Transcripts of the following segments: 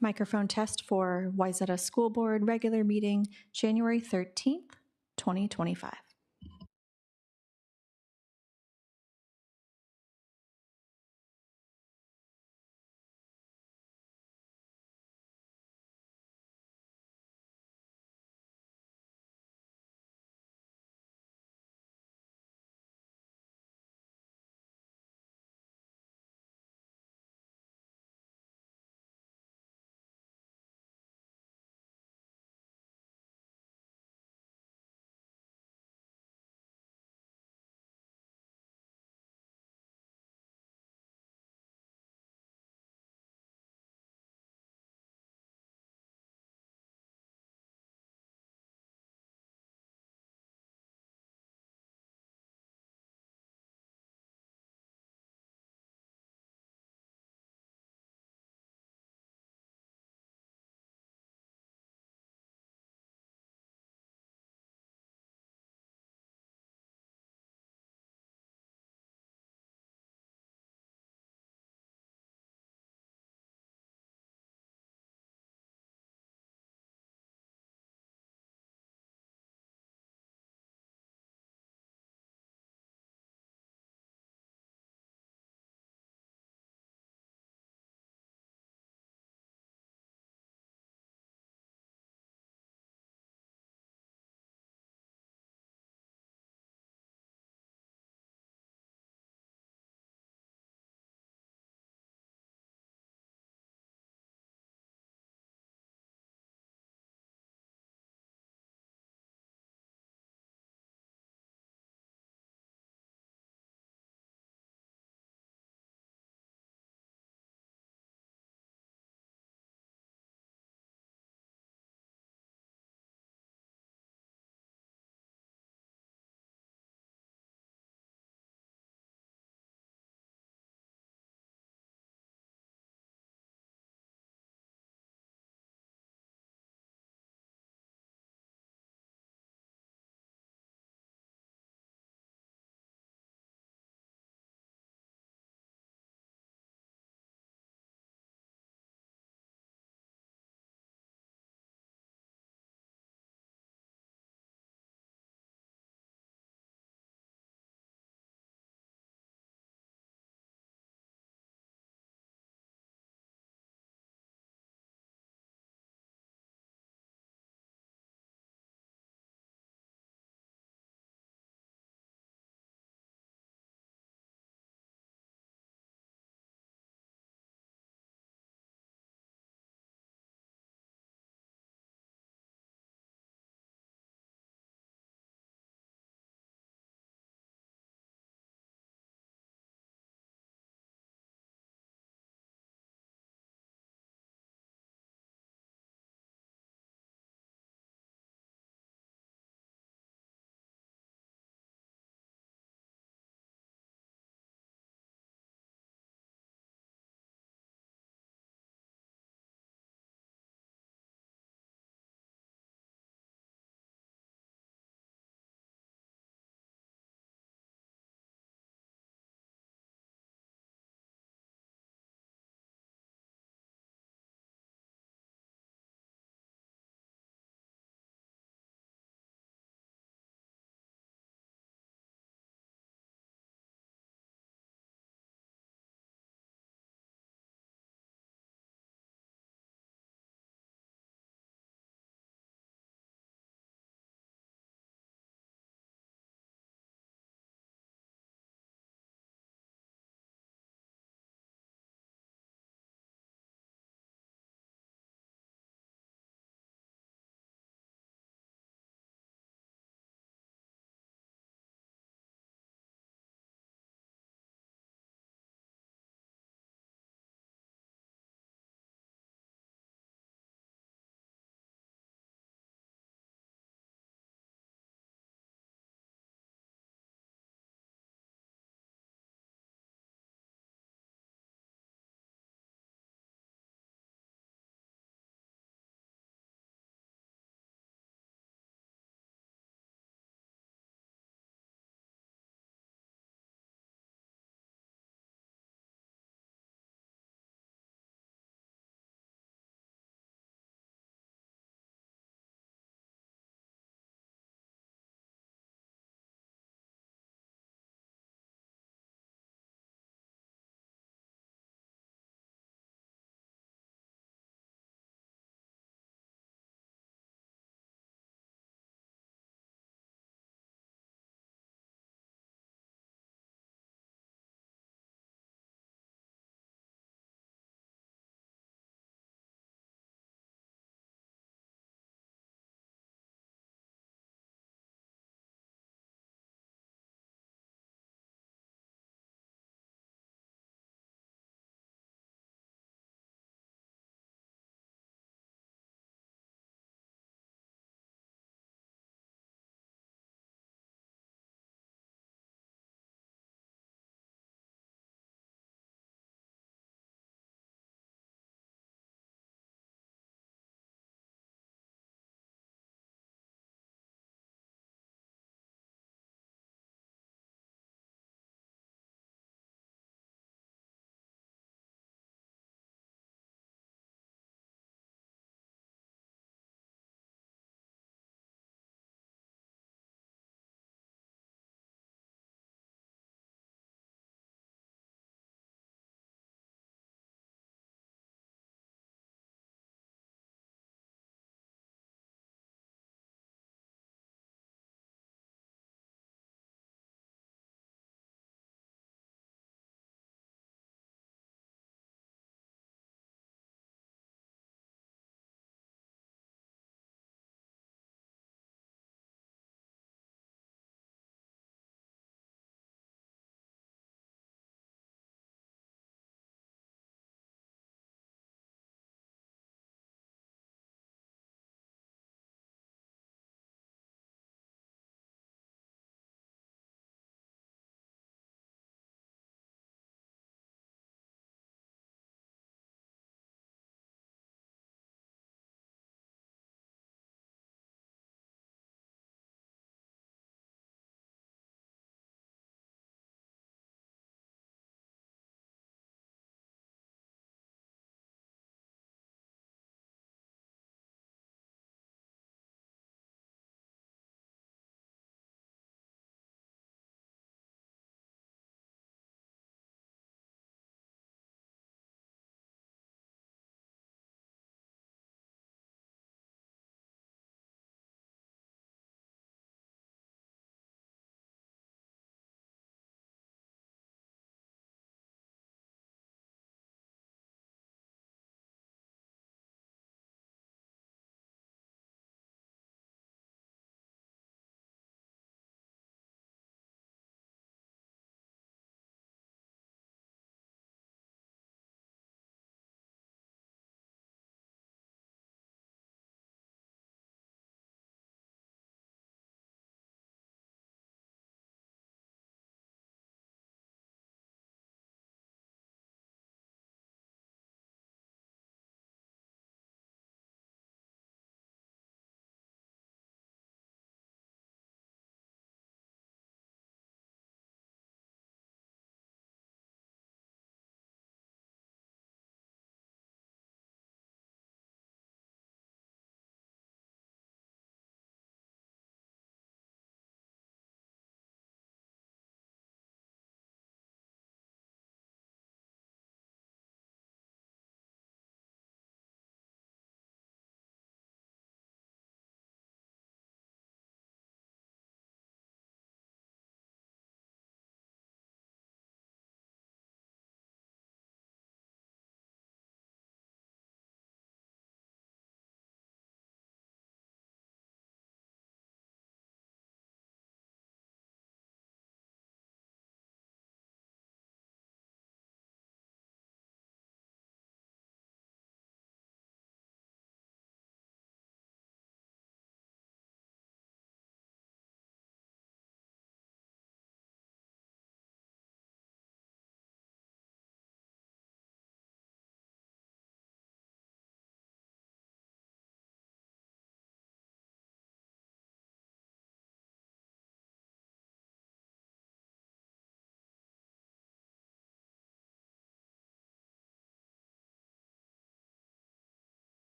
Microphone test for Wayzata School Board regular meeting, January 13th, 2025.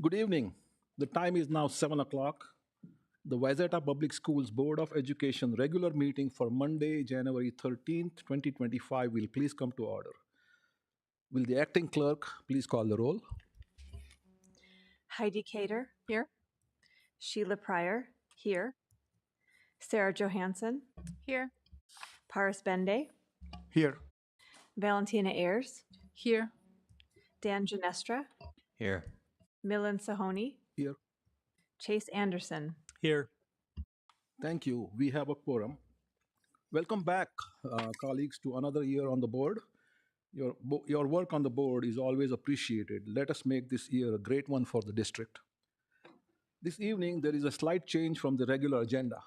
Good evening. The time is now 7 o'clock. The Wayzata Public Schools Board of Education regular meeting for Monday, January 13th, 2025 will please come to order. Will the acting clerk please call the roll? Heidi Cater. Here. Sheila Pryor. Here. Sarah Johansson. Here. Paris Bende. Here. Valentina Ayers. Here. Dan Ginestra. Here. Milan Sahoni. Here. Chase Anderson. Here. Thank you. We have a quorum. Welcome back, colleagues, to another year on the board. Your work on the board is always appreciated. Let us make this year a great one for the district. This evening, there is a slight change from the regular agenda.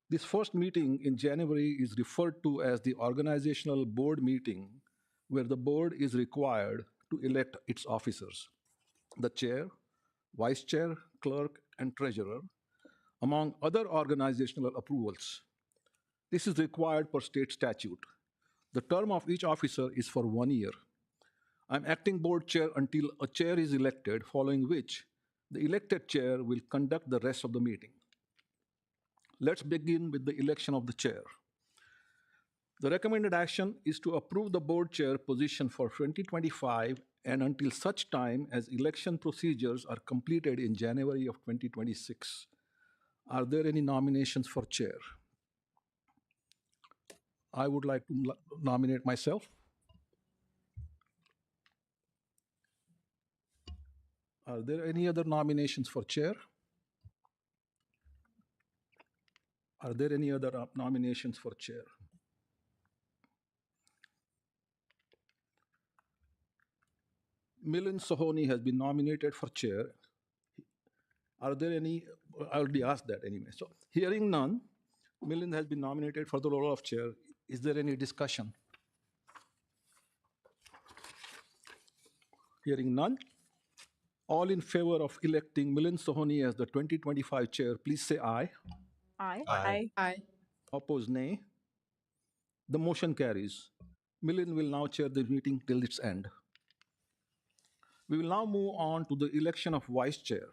This first meeting in January is referred to as the organizational board meeting, where the board is required to elect its officers, the chair, vice chair, clerk, and treasurer, among other organizational approvals. This is required per state statute. The term of each officer is for 1 year. I'm acting board chair until a chair is elected, following which the elected chair will conduct the rest of the meeting. Let's begin with the election of the chair. The recommended action is to approve the board chair position for 2025 and until such time as election procedures are completed in January of 2026. Are there any nominations for chair? I would like to nominate myself. Are there any other nominations for chair? Are there any other nominations for chair? Milan Sahoni has been nominated for chair. Are there any? I already asked that anyway. So, hearing none, Milan has been nominated for the role of chair. Is there any discussion? Hearing none. All in favor of electing Milan Sahoni as the 2025 chair, please say aye. Aye. Aye. Aye. Oppose nay. The motion carries. Milan will now chair the meeting till its end. We will now move on to the election of vice chair.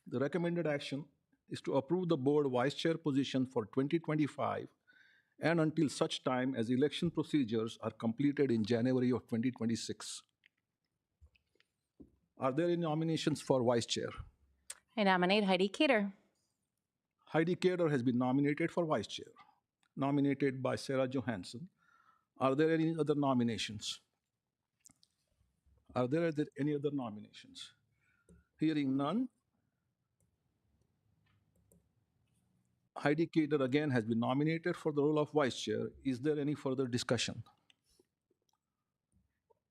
The recommended action is to approve the board vice chair position for 2025 and until such time as election procedures are completed in January of 2026. Are there any nominations for vice chair? I nominate Heidi Cater. Heidi Cater has been nominated for vice chair, nominated by Sarah Johansson. Are there any other nominations? Are there any other nominations? Hearing none. Heidi Cater again has been nominated for the role of vice chair. Is there any further discussion?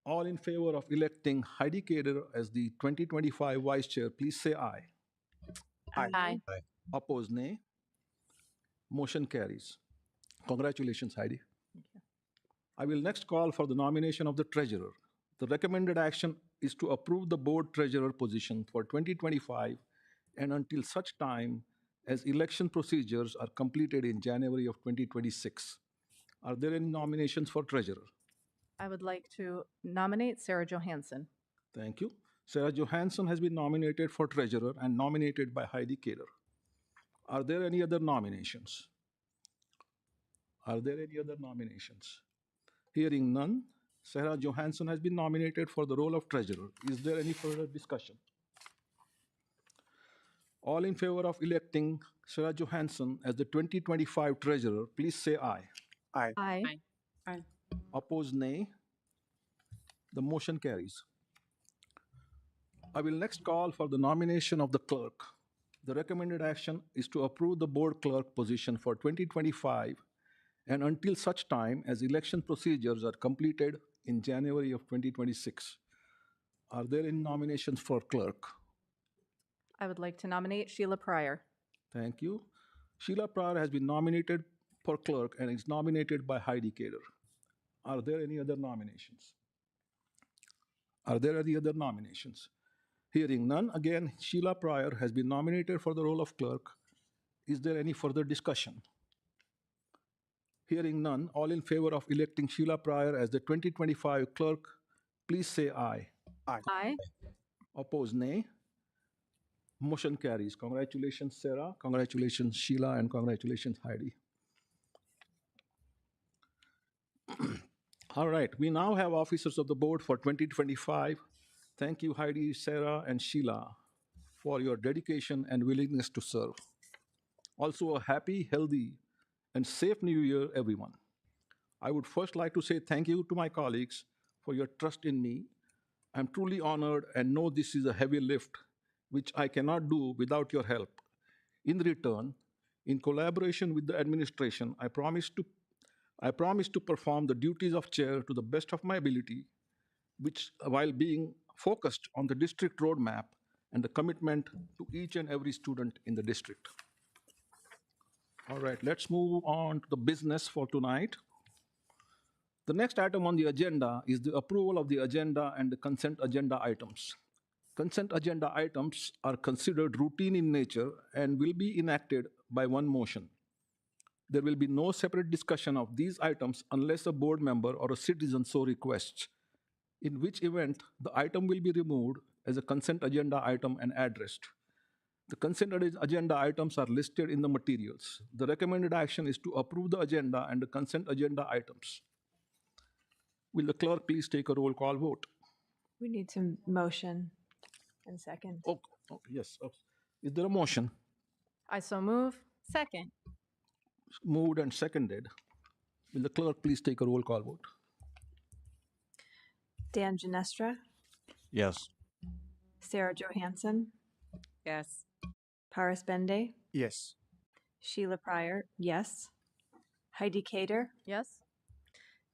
All in favor of electing Heidi Cater as the 2025 vice chair, please say aye. Aye. Oppose nay. Motion carries. Congratulations, Heidi. I will next call for the nomination of the treasurer. The recommended action is to approve the board treasurer position for 2025 and until such time as election procedures are completed in January of 2026. Are there any nominations for treasurer? I would like to nominate Sarah Johansson. Thank you. Sarah Johansson has been nominated for treasurer and nominated by Heidi Cater. Are there any other nominations? Are there any other nominations? Hearing none, Sarah Johansson has been nominated for the role of treasurer. Is there any further discussion? All in favor of electing Sarah Johansson as the 2025 treasurer, please say aye. Aye. Aye. Oppose nay. The motion carries. I will next call for the nomination of the clerk. The recommended action is to approve the board clerk position for 2025 and until such time as election procedures are completed in January of 2026. Are there any nominations for clerk? I would like to nominate Sheila Pryor. Thank you. Sheila Pryor has been nominated for clerk and is nominated by Heidi Cater. Are there any other nominations? Are there any other nominations? Hearing none, again, Sheila Pryor has been nominated for the role of clerk. Is there any further discussion? Hearing none, all in favor of electing Sheila Pryor as the 2025 clerk, please say aye. Aye. Oppose nay. Motion carries. Congratulations, Sarah. Congratulations, Sheila, and congratulations, Heidi. All right, we now have officers of the board for 2025. Thank you, Heidi, Sarah, and Sheila, for your dedication and willingness to serve. Also, a happy, healthy, and safe new year, everyone. I would first like to say thank you to my colleagues for your trust in me. I'm truly honored and know this is a heavy lift, which I cannot do without your help. In return, in collaboration with the administration, I promise to perform the duties of chair to the best of my ability, which while being focused on the district roadmap and the commitment to each and every student in the district. All right, let's move on to the business for tonight. The next item on the agenda is the approval of the agenda and the consent agenda items. Consent agenda items are considered routine in nature and will be enacted by one motion. There will be no separate discussion of these items unless a board member or a citizen so requests, in which event the item will be removed as a consent agenda item and addressed. The consent agenda items are listed in the materials. The recommended action is to approve the agenda and the consent agenda items. Will the clerk please take a roll call vote? We need some motion and second. Oh, yes. Is there a motion? I so move. Second. Moved and seconded. Will the clerk please take a roll call vote? Dan Ginestra, Yes. Sarah Johansson, Yes. Paris Bende, Yes. Sheila Pryor, yes. Heidi Cater, Yes.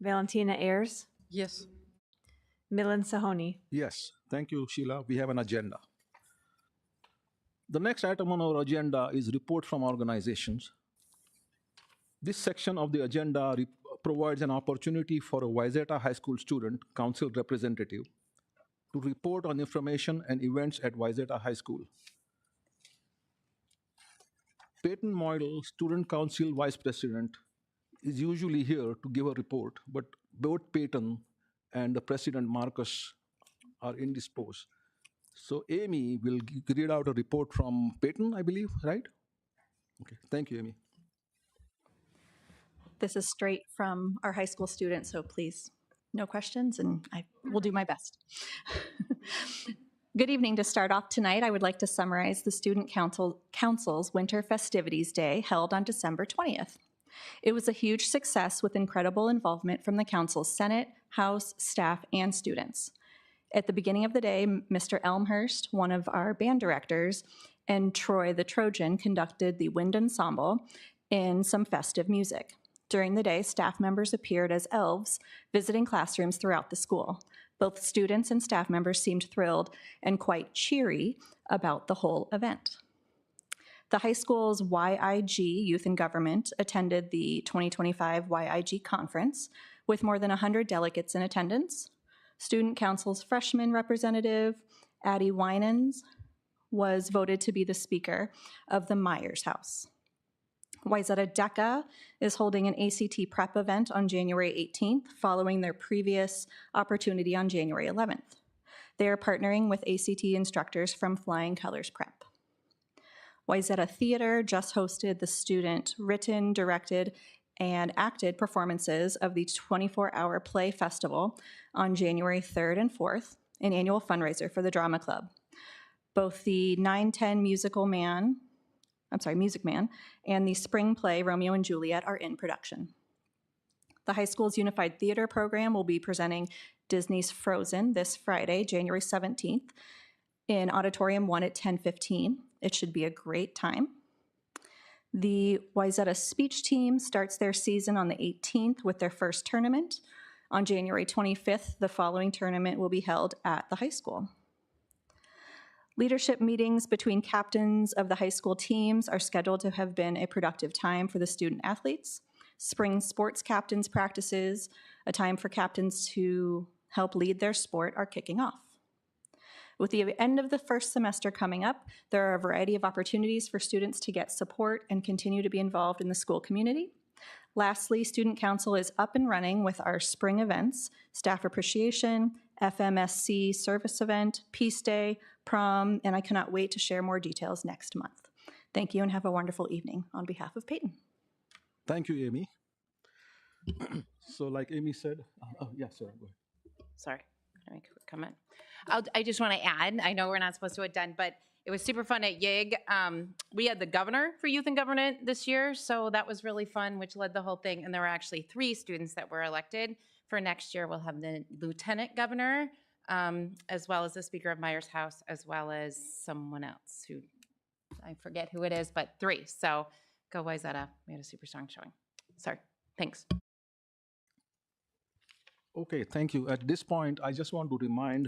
Valentina Ayers, Yes. Milan Sahoni. Yes. Thank you, Sheila. We have an agenda. The next item on our agenda is report from organizations. This section of the agenda provides an opportunity for a Wayzata High School student council representative to report on information and events at Wayzata High School. Peyton Moidle, Student Council Vice President, is usually here to give a report, but both Peyton and the President Marcus are indisposed. So Amy will read out a report from Peyton, I believe, right? Okay, thank you, Amy. This is straight from our high school students, so please, no questions, and I will do my best. Good evening. To start off tonight, I would like to summarize the Student Council's Winter Festivities Day held on December 20th. It was a huge success with incredible involvement from the Council's Senate, House, staff, and students. At the beginning of the day, Mr. Elmhurst, one of our band directors, and Troy the Trojan conducted the wind ensemble in some festive music. During the day, staff members appeared as elves, visiting classrooms throughout the school. Both students and staff members seemed thrilled and quite cheery about the whole event. The high school's YIG Youth in Government attended the 2025 YIG conference with more than 100 delegates in attendance. Student Council's freshman representative, Addie Winans, was voted to be the speaker of the Myers House. Wayzata DECA is holding an ACT prep event on January 18th, following their previous opportunity on January 11th. They are partnering with ACT instructors from Flying Colors Prep. Wayzata Theater just hosted the student written, directed, and acted performances of the 24-hour play festival on January 3rd and 4th, an annual fundraiser for the Drama Club. Both the 9-10 Music Man, and the spring play Romeo and Juliet are in production. The high school's Unified Theater program will be presenting Disney's Frozen this Friday, January 17th, in Auditorium 1 at 10:15. It should be a great time. The Wayzata speech team starts their season on the 18th with their first tournament. On January 25th, the following tournament will be held at the high school. Leadership meetings between captains of the high school teams are scheduled to have been a productive time for the student athletes. Spring sports captains practices, a time for captains to help lead their sport, are kicking off. With the end of the first semester coming up, there are a variety of opportunities for students to get support and continue to be involved in the school community. Lastly, Student Council is up and running with our spring events, Staff Appreciation, FMSC Service Event, Peace Day, Prom, and I cannot wait to share more details next month. Thank you and have a wonderful evening on behalf of Peyton. Thank you, Amy. So like Amy said, yeah, Sarah, go ahead. Sorry, can I make a quick comment? I just want to add, I know we're not supposed to attend, but it was super fun at YIG. We had the governor for youth and government this year, so that was really fun, which led the whole thing. And there were actually 3 students that were elected. For next year, we'll have the lieutenant governor, as well as the Speaker of Myers House, as well as someone else who, I forget who it is, but 3. So go Wayzata. We had a super strong showing. Sorry, thanks. Okay, thank you. At this point, I just want to remind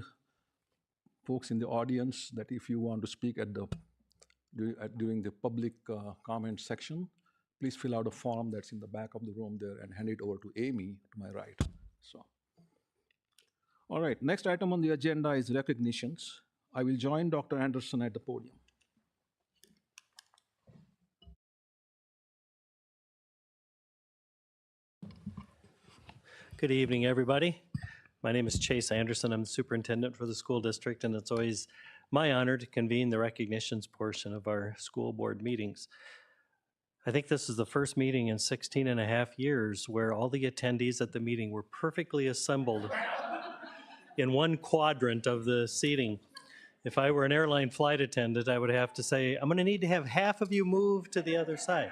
folks in the audience that if you want to speak during the public comment section, please fill out a form that's in the back of the room there and hand it over to Amy to my right. So, all right, next item on the agenda is recognitions. I will join Dr. Anderson at the podium. Good evening, everybody. My name is Chase Anderson. I'm the superintendent for the school district, and it's always my honor to convene the recognitions portion of our school board meetings. I think this is the first meeting in 16 and a half years where all the attendees at the meeting were perfectly assembled in one quadrant of the seating. If I were an airline flight attendant, I would have to say, I'm going to need to have half of you move to the other side.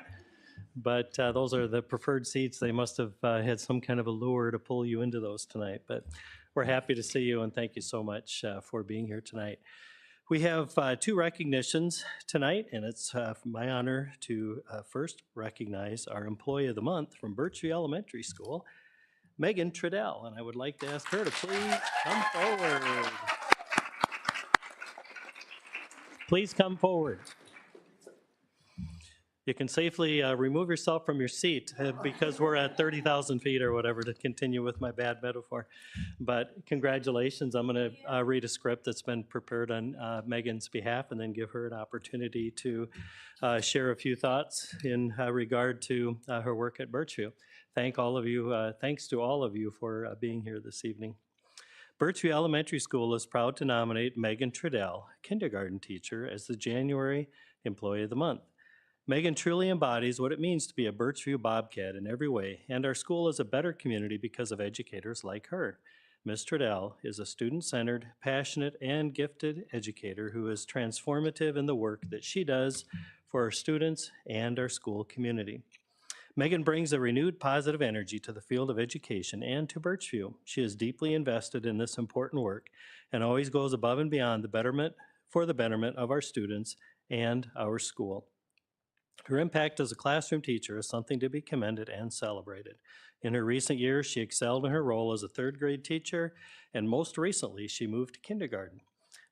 But those are the preferred seats. They must have had some kind of a lure to pull you into those tonight. But we're happy to see you, and thank you so much for being here tonight. We have 2 recognitions tonight, and it's my honor to first recognize our Employee of the Month from Birchview Elementary School, Megan Treadell. And I would like to ask her to please come forward. Please come forward. You can safely remove yourself from your seat because we're at 30,000 feet or whatever, to continue with my bad metaphor. But congratulations. I'm going to read a script that's been prepared on Megan's behalf and then give her an opportunity to share a few thoughts in regard to her work at Birchview. Thanks to all of you for being here this evening. Birchview Elementary School is proud to nominate Megan Treadell, kindergarten teacher, as the January Employee of the Month. Megan truly embodies what it means to be a Birchview Bobcat in every way, and our school is a better community because of educators like her. Ms. Treadell is a student-centered, passionate, and gifted educator who is transformative in the work that she does for our students and our school community. Megan brings a renewed positive energy to the field of education and to Birchview. She is deeply invested in this important work and always goes above and beyond for the betterment of our students and our school. Her impact as a classroom teacher is something to be commended and celebrated. In her recent years, she excelled in her role as a 3rd grade teacher, and most recently, she moved to kindergarten.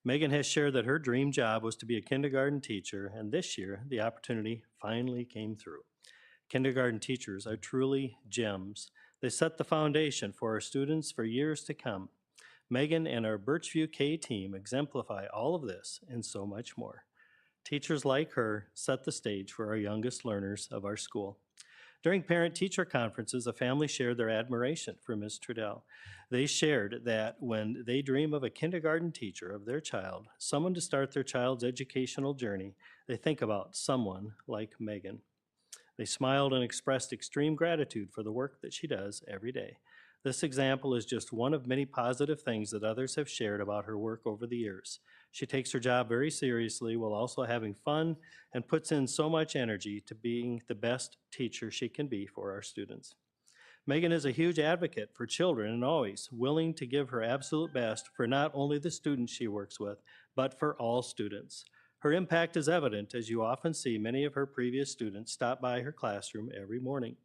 Megan has shared that her dream job was to be a kindergarten teacher, and this year, the opportunity finally came through. Kindergarten teachers are truly gems. They set the foundation for our students for years to come. Megan and our Birchview K team exemplify all of this and so much more. Teachers like her set the stage for our youngest learners of our school. During parent-teacher conferences, a family shared their admiration for Ms. Treadell. They shared that when they dream of a kindergarten teacher of their child, someone to start their child's educational journey, they think about someone like Megan. They smiled and expressed extreme gratitude for the work that she does every day. This example is just one of many positive things that others have shared about her work over the years. She takes her job very seriously while also having fun and puts in so much energy to being the best teacher she can be for our students. Megan is a huge advocate for children and always willing to give her absolute best for not only the students she works with, but for all students. Her impact is evident as you often see many of her previous students stop by her classroom every morning.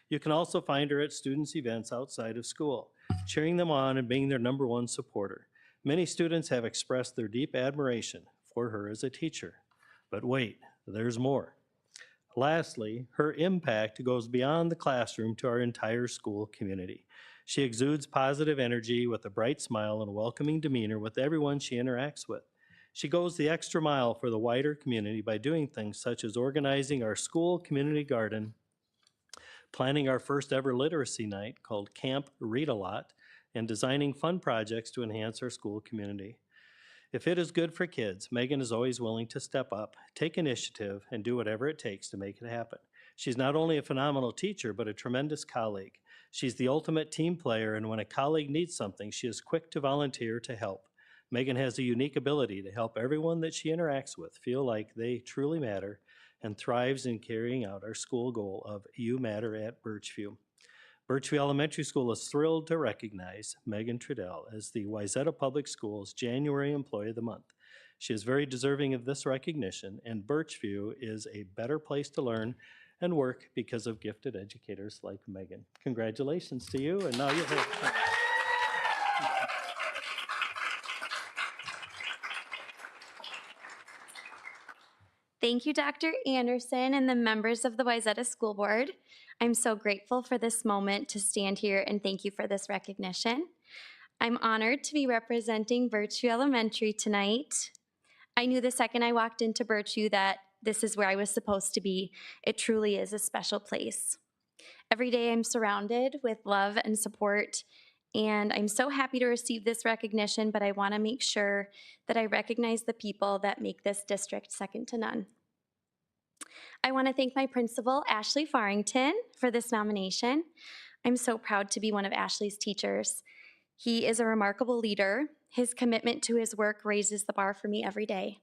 You can also find her at students' events outside of school, cheering them on and being their #1 supporter. Many students have expressed their deep admiration for her as a teacher. But wait, there's more. Lastly, her impact goes beyond the classroom to our entire school community. She exudes positive energy with a bright smile and welcoming demeanor with everyone she interacts with. She goes the extra mile for the wider community by doing things such as organizing our school community garden, planning our first ever literacy night called Camp Read a Lot, and designing fun projects to enhance our school community. If it is good for kids, Megan is always willing to step up, take initiative, and do whatever it takes to make it happen. She's not only a phenomenal teacher, but a tremendous colleague. She's the ultimate team player, and when a colleague needs something, she is quick to volunteer to help. Megan has a unique ability to help everyone that she interacts with feel like they truly matter and thrives in carrying out our school goal of You Matter at Birchview. Birchview Elementary School is thrilled to recognize Megan Trudell as the Wayzata Public Schools January Employee of the Month. She is very deserving of this recognition, and Birchview is a better place to learn and work because of gifted educators like Megan. Congratulations to you, and now you have... Thank you, Dr. Anderson and the members of the Wayzata School Board. I'm so grateful for this moment to stand here and thank you for this recognition. I'm honored to be representing Birchview Elementary tonight. I knew the second I walked into Birchview that this is where I was supposed to be. It truly is a special place. Every day I'm surrounded with love and support, and I'm so happy to receive this recognition, but I want to make sure that I recognize the people that make this district second to none. I want to thank my principal, Ashley Farrington, for this nomination. I'm so proud to be one of Ashley's teachers. He is a remarkable leader. His commitment to his work raises the bar for me every day.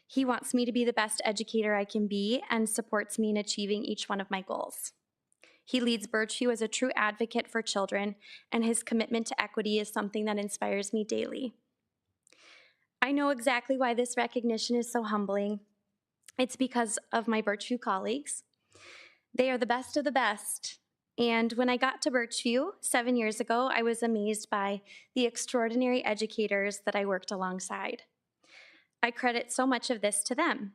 He wants me to be the best educator I can be and supports me in achieving each one of my goals. He leads Birchview as a true advocate for children, and his commitment to equity is something that inspires me daily. I know exactly why this recognition is so humbling. It's because of my Birchview colleagues. They are the best of the best. And when I got to Birchview 7 years ago, I was amazed by the extraordinary educators that I worked alongside. I credit so much of this to them.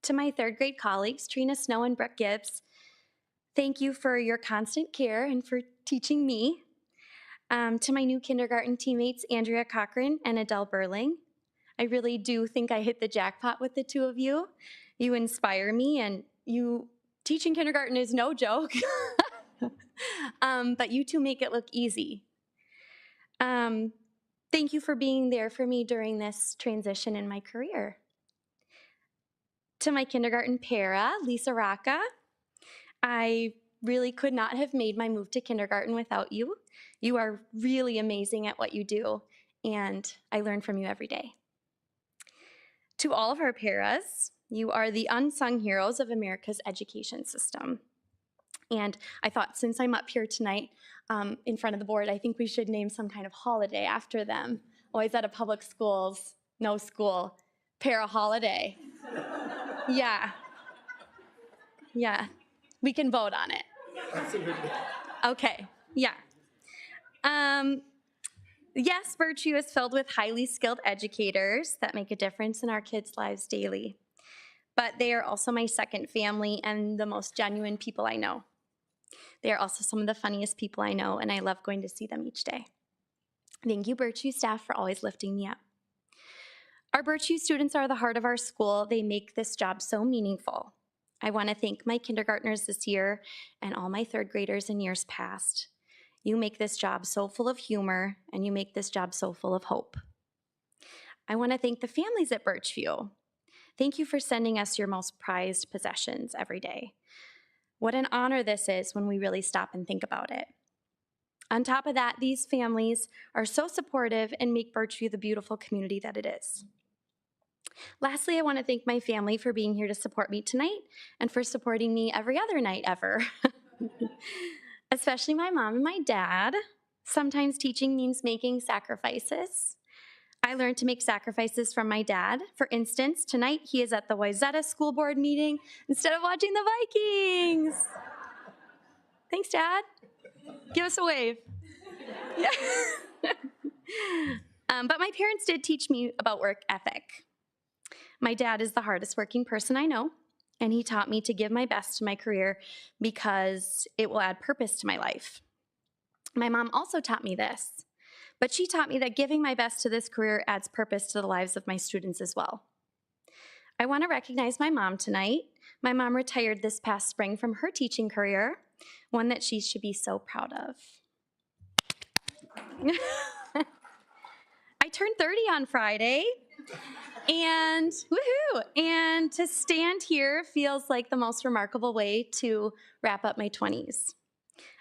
To my third grade colleagues, Trina Snow and Brooke Gibbs, thank you for your constant care and for teaching me. To my new kindergarten teammates, Andrea Cochran and Adele Burling, I really do think I hit the jackpot with the two of you. You inspire me, and teaching kindergarten is no joke, but you two make it look easy. Thank you for being there for me during this transition in my career. To my kindergarten para, Lisa Rocca, I really could not have made my move to kindergarten without you. You are really amazing at what you do, and I learn from you every day. To all of our paras, you are the unsung heroes of America's education system. And I thought, since I'm up here tonight in front of the board, I think we should name some kind of holiday after them. Always at a public schools, no school, para holiday. Yeah. We can vote on it. Absolutely. Okay, yeah. Yes, Birchview is filled with highly skilled educators that make a difference in our kids' lives daily. But they are also my second family and the most genuine people I know. They are also some of the funniest people I know, and I love going to see them each day. Thank you, Birchview staff, for always lifting me up. Our Birchview students are the heart of our school. They make this job so meaningful. I want to thank my kindergartners this year and all my third graders in years past. You make this job so full of humor, and you make this job so full of hope. I want to thank the families at Birchview. Thank you for sending us your most prized possessions every day. What an honor this is when we really stop and think about it. On top of that, these families are so supportive and make Birchview the beautiful community that it is. Lastly, I want to thank my family for being here to support me tonight and for supporting me every other night ever. Especially my mom and my dad. Sometimes teaching means making sacrifices. I learned to make sacrifices from my dad. For instance, tonight he is at the Wayzata School Board meeting instead of watching the Vikings. Thanks, Dad. Give us a wave. Yeah. But my parents did teach me about work ethic. My dad is the hardest working person I know, and he taught me to give my best to my career because it will add purpose to my life. My mom also taught me this, but she taught me that giving my best to this career adds purpose to the lives of my students as well. I want to recognize my mom tonight. My mom retired this past spring from her teaching career, one that she should be so proud of. I turned 30 on Friday, and woohoo! And to stand here feels like the most remarkable way to wrap up my 20s.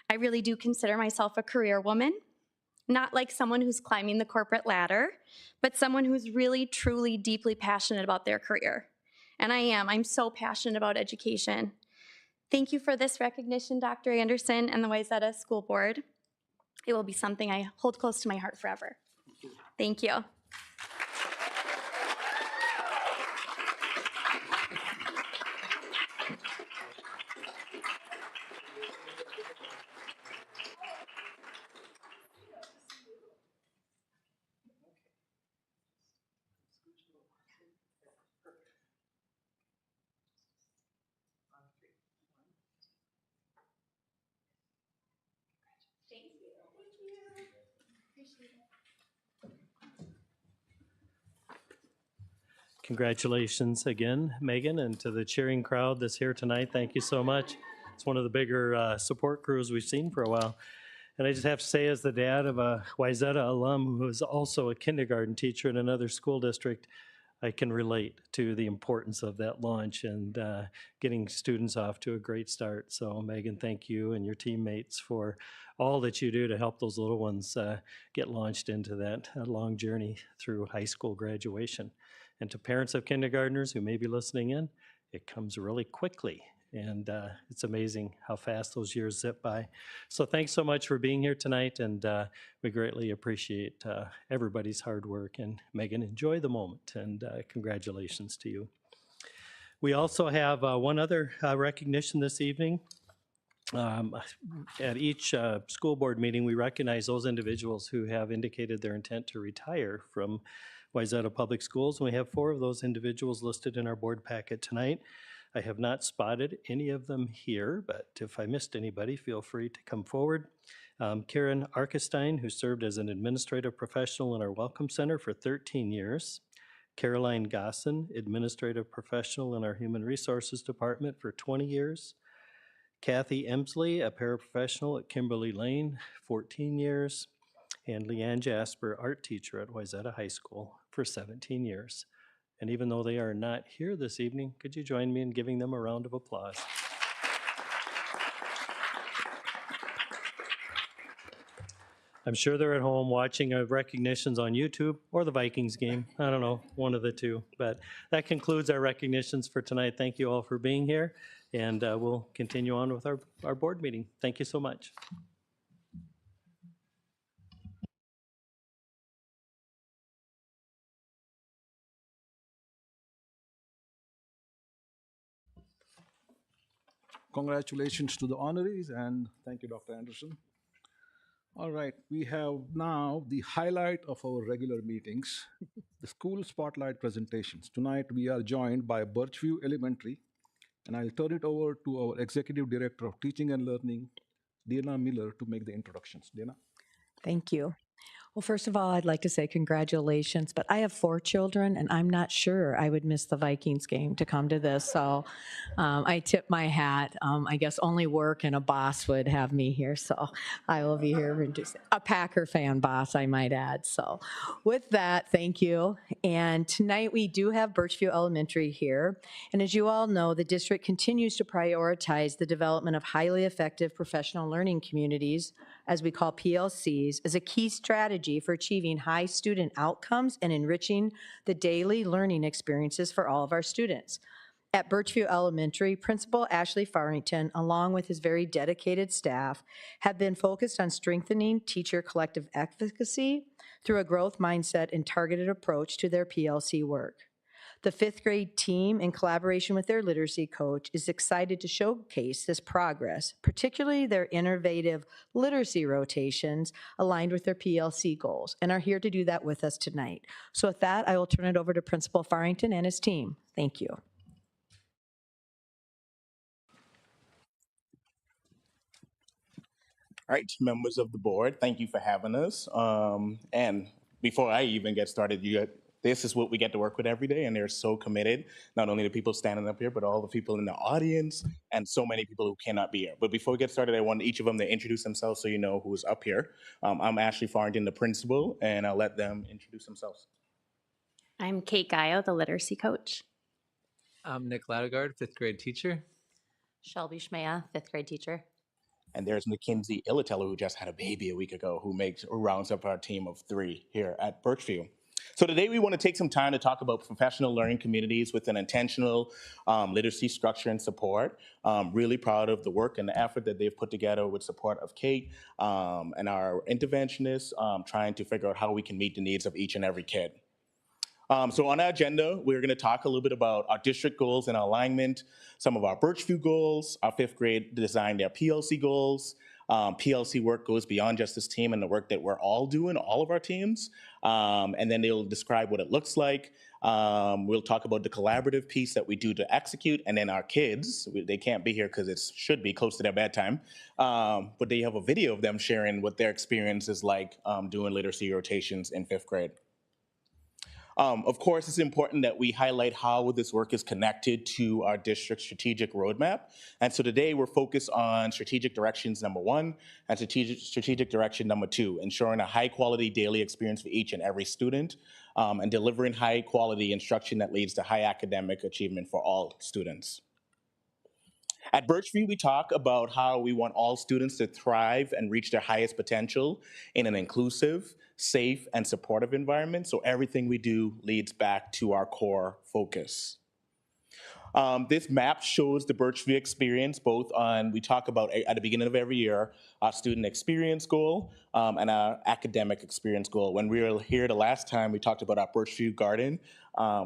I really do consider myself a career woman, not like someone who's climbing the corporate ladder, but someone who's really, truly, deeply passionate about their career. And I am. I'm so passionate about education. Thank you for this recognition, Dr. Anderson and the Wayzata School Board. It will be something I hold close to my heart forever. Thank you. Congratulations again, Megan, and to the cheering crowd that's here tonight. Thank you so much. It's one of the bigger support crews we've seen for a while. And I just have to say, as the dad of a Wayzata alum who is also a kindergarten teacher in another school district, I can relate to the importance of that launch and getting students off to a great start. So Megan, thank you and your teammates for all that you do to help those little ones get launched into that long journey through high school graduation. And to parents of kindergartners who may be listening in, it comes really quickly. And it's amazing how fast those years zip by. So thanks so much for being here tonight, and we greatly appreciate everybody's hard work. And Megan, enjoy the moment, and congratulations to you. We also have one other recognition this evening. At each school board meeting, we recognize those individuals who have indicated their intent to retire from Wayzata Public Schools, and we have 4 of those individuals listed in our board packet tonight. I have not spotted any of them here, but if I missed anybody, feel free to come forward. Karen Arkestein, who served as an administrative professional in our Welcome Center for 13 years. Caroline Gosson, administrative professional in our Human Resources Department for 20 years. Kathy Emsley, a paraprofessional at Kimberly Lane, 14 years. And Leanne Jasper, art teacher at Wayzata High School for 17 years. And even though they are not here this evening, could you join me in giving them a round of applause? I'm sure they're at home watching our recognitions on YouTube or the Vikings game. I don't know, one of the two. But that concludes our recognitions for tonight. Thank you all for being here, and we'll continue on with our board meeting. Thank you so much. Congratulations to the honorees, and thank you, Dr. Anderson. All right, we have now the highlight of our regular meetings, the school spotlight presentations. Tonight, we are joined by Birchview Elementary, and I'll turn it over to our Executive Director of Teaching and Learning, Dana Miller, to make the introductions. Dana? Thank you. Well, first of all, I'd like to say congratulations, but I have 4 children, and I'm not sure I would miss the Vikings game to come to this, so I tip my hat. I guess only work and a boss would have me here, so I will be here. A Packer fan boss, I might add. So with that, thank you. And tonight we do have Birchview Elementary here, and as you all know, the district continues to prioritize the development of highly effective professional learning communities, as we call PLCs, as a key strategy for achieving high student outcomes and enriching the daily learning experiences for all of our students. At Birchview Elementary, Principal Ashley Farrington, along with his very dedicated staff, have been focused on strengthening teacher collective efficacy through a growth mindset and targeted approach to their PLC work. The 5th grade team, in collaboration with their literacy coach, is excited to showcase this progress, particularly their innovative literacy rotations aligned with their PLC goals, and are here to do that with us tonight. So with that, I will turn it over to Principal Farrington and his team. Thank you. All right, members of the board, thank you for having us. And before I even get started, this is what we get to work with every day, and they're so committed, not only the people standing up here, but all the people in the audience and so many people who cannot be here. But before we get started, I want each of them to introduce themselves so you know who's up here. I'm Ashley Farrington, the principal, and I'll let them introduce themselves. I'm Kate Gaio, the literacy coach. I'm Nick Ladegard, 5th grade teacher. Shelby Schmea, 5th grade teacher. And there's Mackenzie Illatello, who just had a baby a week ago, who rounds up our team of 3 here at Birchview. So today we want to take some time to talk about professional learning communities with an intentional literacy structure and support. Really proud of the work and the effort that they've put together with support of Kate and our interventionists, trying to figure out how we can meet the needs of each and every kid. So on our agenda, we're going to talk a little bit about our district goals and alignment, some of our Birchview goals, our 5th grade designed their PLC goals. PLC work goes beyond just this team and the work that we're all doing, all of our teams. And then they'll describe what it looks like. We'll talk about the collaborative piece that we do to execute. And then our kids, they can't be here because it should be close to their bedtime. But they have a video of them sharing what their experience is like doing literacy rotations in 5th grade. Of course, it's important that we highlight how this work is connected to our district strategic roadmap. And so today we're focused on strategic directions number 1 and strategic direction number 2, ensuring a high quality daily experience for each and every student and delivering high quality instruction that leads to high academic achievement for all students. At Birchview, we talk about how we want all students to thrive and reach their highest potential in an inclusive, safe, and supportive environment. So everything we do leads back to our core focus. This map shows the Birchview experience, both on, we talk about at the beginning of every year, our student experience goal and our academic experience goal. When we were here the last time, we talked about our Birchview Garden,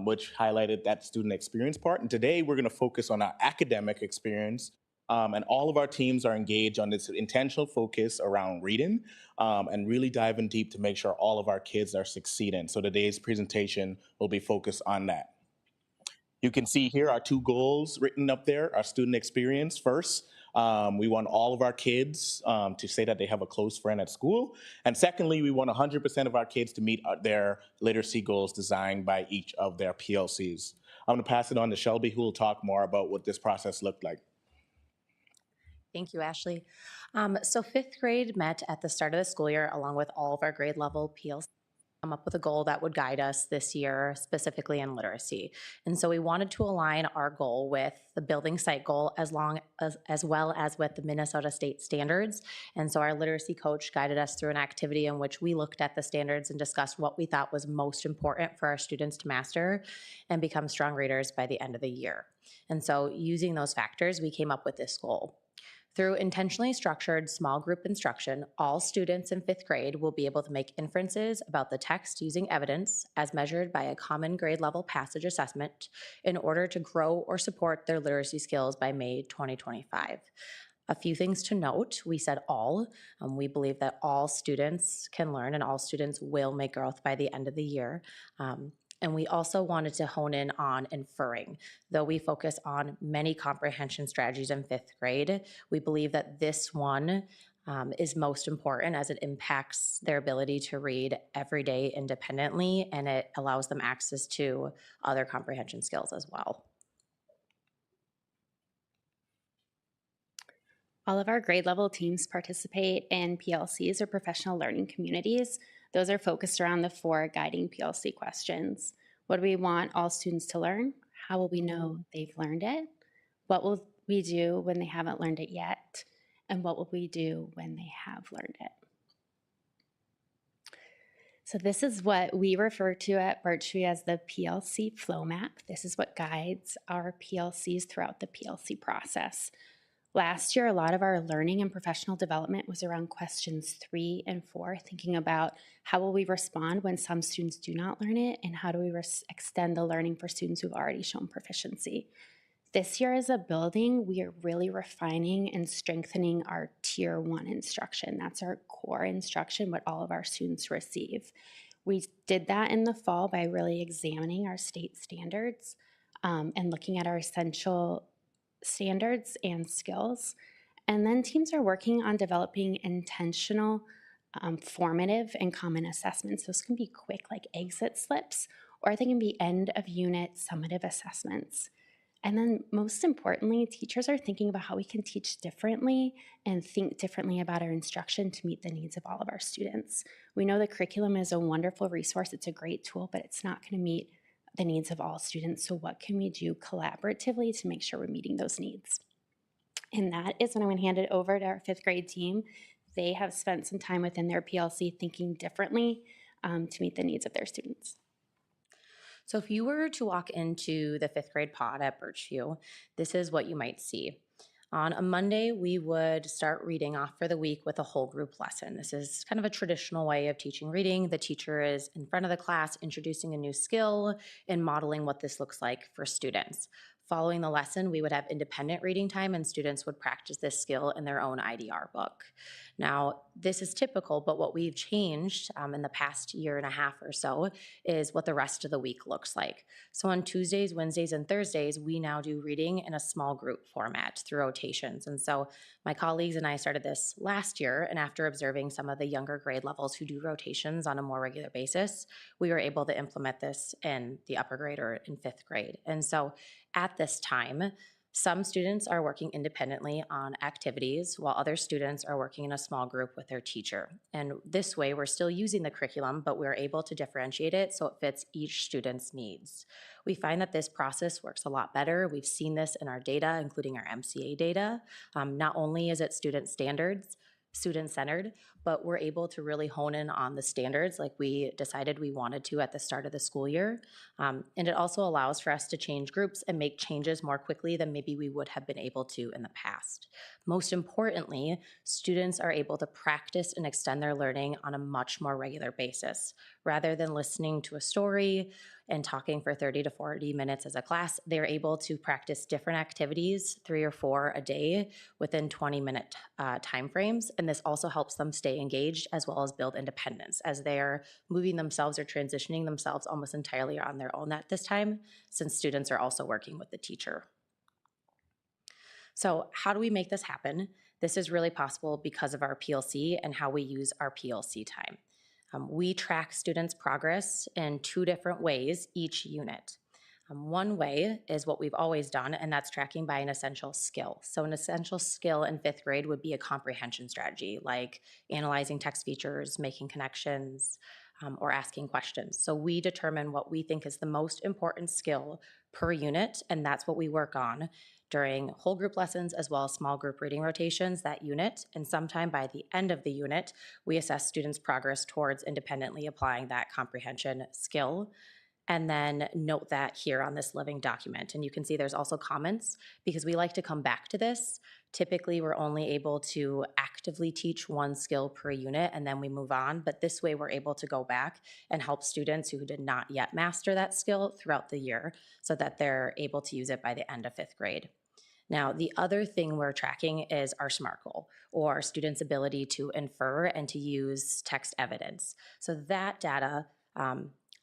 which highlighted that student experience part. And today we're gonna focus on our academic experience. And all of our teams are engaged on this intentional focus around reading and really diving deep to make sure all of our kids are succeeding. So today's presentation will be focused on that. You can see here our 2 goals written up there, our student experience first. We want all of our kids to say that they have a close friend at school. And secondly, we want 100% of our kids to meet their literacy goals designed by each of their PLCs. I'm gonna pass it on to Shelby, who will talk more about what this process looked like. Thank you, Ashley. So 5th grade met at the start of the school year along with all of our grade level PLCs. Come up with a goal that would guide us this year, specifically in literacy. And so we wanted to align our goal with the building site goal as well as with the Minnesota state standards. And so our literacy coach guided us through an activity in which we looked at the standards and discussed what we thought was most important for our students to master and become strong readers by the end of the year. And so using those factors, we came up with this goal. Through intentionally structured small group instruction, all students in 5th grade will be able to make inferences about the text using evidence as measured by a common grade level passage assessment in order to grow or support their literacy skills by May 2025. A few things to note, we said all. We believe that all students can learn and all students will make growth by the end of the year. And we also wanted to hone in on inferring. Though we focus on many comprehension strategies in 5th grade, we believe that this one is most important as it impacts their ability to read every day independently, and it allows them access to other comprehension skills as well. All of our grade level teams participate in PLCs or professional learning communities. Those are focused around the 4 guiding PLC questions. What do we want all students to learn? How will we know they've learned it? What will we do when they haven't learned it yet? And what will we do when they have learned it? So this is what we refer to at Birchview as the PLC flow map. This is what guides our PLCs throughout the PLC process. Last year, a lot of our learning and professional development was around questions 3 and 4, thinking about how will we respond when some students do not learn it, and how do we extend the learning for students who've already shown proficiency. This year as a building, we are really refining and strengthening our Tier 1 instruction. That's our core instruction, what all of our students receive. We did that in the fall by really examining our state standards and looking at our essential standards and skills. And then teams are working on developing intentional, formative, and common assessments. Those can be quick, like exit slips, or they can be end of unit summative assessments. And then most importantly, teachers are thinking about how we can teach differently and think differently about our instruction to meet the needs of all of our students. We know the curriculum is a wonderful resource, it's a great tool, but it's not going to meet the needs of all students. So what can we do collaboratively to make sure we're meeting those needs? And that is when I'm going to hand it over to our 5th grade team. They have spent some time within their PLC thinking differently to meet the needs of their students. So if you were to walk into the 5th grade pod at Birchview, this is what you might see. On a Monday, we would start reading off for the week with a whole group lesson. This is kind of a traditional way of teaching reading. The teacher is in front of the class introducing a new skill and modeling what this looks like for students. Following the lesson, we would have independent reading time and students would practice this skill in their own IDR book. Now, this is typical, but what we've changed in the past year and a half or so is what the rest of the week looks like. So on Tuesdays, Wednesdays, and Thursdays, we now do reading in a small group format through rotations. And so my colleagues and I started this last year, and after observing some of the younger grade levels who do rotations on a more regular basis, we were able to implement this in the upper grade or in 5th grade. And so at this time, some students are working independently on activities while other students are working in a small group with their teacher. And this way, we're still using the curriculum, but we're able to differentiate it so it fits each student's needs. We find that this process works a lot better. We've seen this in our data, including our MCA data. Not only is it student-centered, but we're able to really hone in on the standards like we decided we wanted to at the start of the school year. And it also allows for us to change groups and make changes more quickly than maybe we would have been able to in the past. Most importantly, students are able to practice and extend their learning on a much more regular basis. Rather than listening to a story and talking for 30 to 40 minutes as a class, they're able to practice different activities, 3 or 4 a day within 20-minute timeframes. And this also helps them stay engaged as well as build independence as they're moving themselves or transitioning themselves almost entirely on their own at this time, since students are also working with the teacher. So how do we make this happen? This is really possible because of our PLC and how we use our PLC time. We track students' progress in 2 different ways each unit. One way is what we've always done, and that's tracking by an essential skill. So an essential skill in 5th grade would be a comprehension strategy, like analyzing text features, making connections, or asking questions. So we determine what we think is the most important skill per unit, and that's what we work on during whole group lessons as well as small group reading rotations, that unit. And sometime by the end of the unit, we assess students' progress towards independently applying that comprehension skill. And then note that here on this living document. And you can see there's also comments because we like to come back to this. Typically, we're only able to actively teach 1 skill per unit and then we move on. But this way, we're able to go back and help students who did not yet master that skill throughout the year so that they're able to use it by the end of 5th grade. Now, the other thing we're tracking is our SMART goal, or our students' ability to infer and to use text evidence. So that data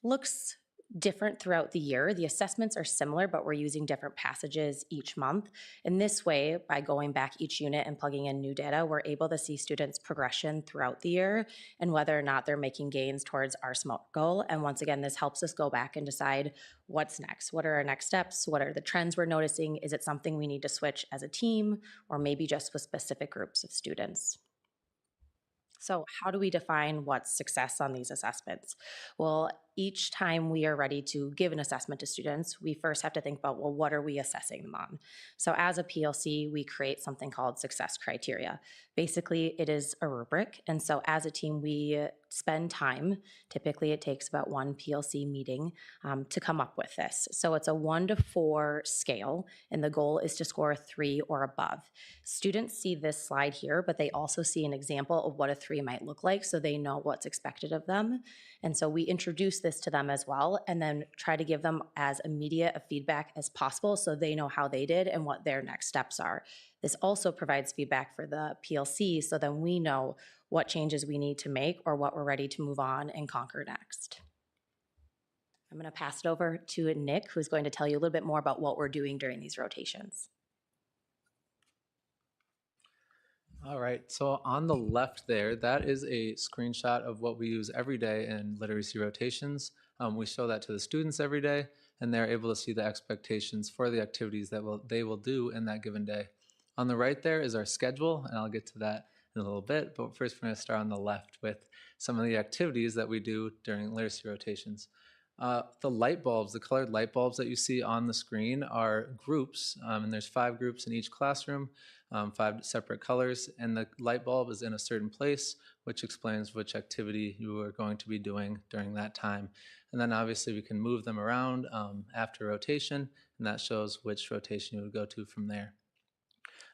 looks different throughout the year. The assessments are similar, but we're using different passages each month. In this way, by going back each unit and plugging in new data, we're able to see students' progression throughout the year and whether or not they're making gains towards our SMART goal. And once again, this helps us go back and decide what's next. What are our next steps? What are the trends we're noticing? Is it something we need to switch as a team or maybe just with specific groups of students? So how do we define what's success on these assessments? Well, each time we are ready to give an assessment to students, we first have to think about, well, what are we assessing them on? So as a PLC, we create something called success criteria. Basically, it is a rubric. And so as a team, we spend time, typically it takes about 1 PLC meeting to come up with this. So it's a 1 to 4 scale, and the goal is to score a 3 or above. Students see this slide here, but they also see an example of what a 3 might look like, so they know what's expected of them. And so we introduce this to them as well, and then try to give them as immediate a feedback as possible so they know how they did and what their next steps are. This also provides feedback for the PLC, so then we know what changes we need to make or what we're ready to move on and conquer next. I'm going to pass it over to Nick, who's going to tell you a little bit more about what we're doing during these rotations. All right, so on the left there, that is a screenshot of what we use every day in literacy rotations. We show that to the students every day, and they're able to see the expectations for the activities that they will do in that given day. On the right there is our schedule, and I'll get to that in a little bit, but first we're going to start on the left with some of the activities that we do during literacy rotations. The light bulbs, the colored light bulbs that you see on the screen are groups, and there's 5 groups in each classroom. 5 separate colors, and the light bulb is in a certain place, which explains which activity you are going to be doing during that time. And then obviously we can move them around after rotation, and that shows which rotation you would go to from there.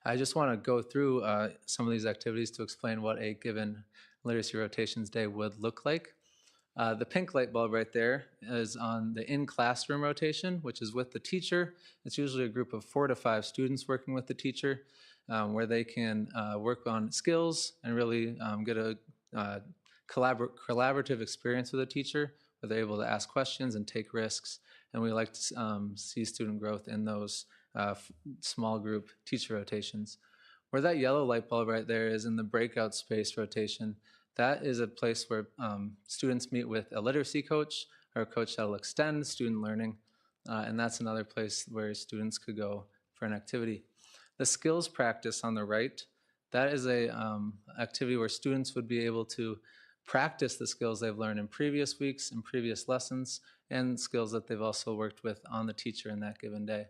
I just want to go through some of these activities to explain what a given literacy rotations day would look like. The pink light bulb right there is on the in-classroom rotation, which is with the teacher. It's usually a group of 4 to 5 students working with the teacher, where they can work on skills and really get a collaborative experience with a teacher, where they're able to ask questions and take risks. And we like to see student growth in those small group teacher rotations. Where that yellow light bulb right there is in the breakout space rotation, that is a place where students meet with a literacy coach or a coach that will extend student learning. And that's another place where students could go for an activity. The skills practice on the right, that is a activity where students would be able to practice the skills they've learned in previous weeks and previous lessons, and skills that they've also worked with on the teacher in that given day.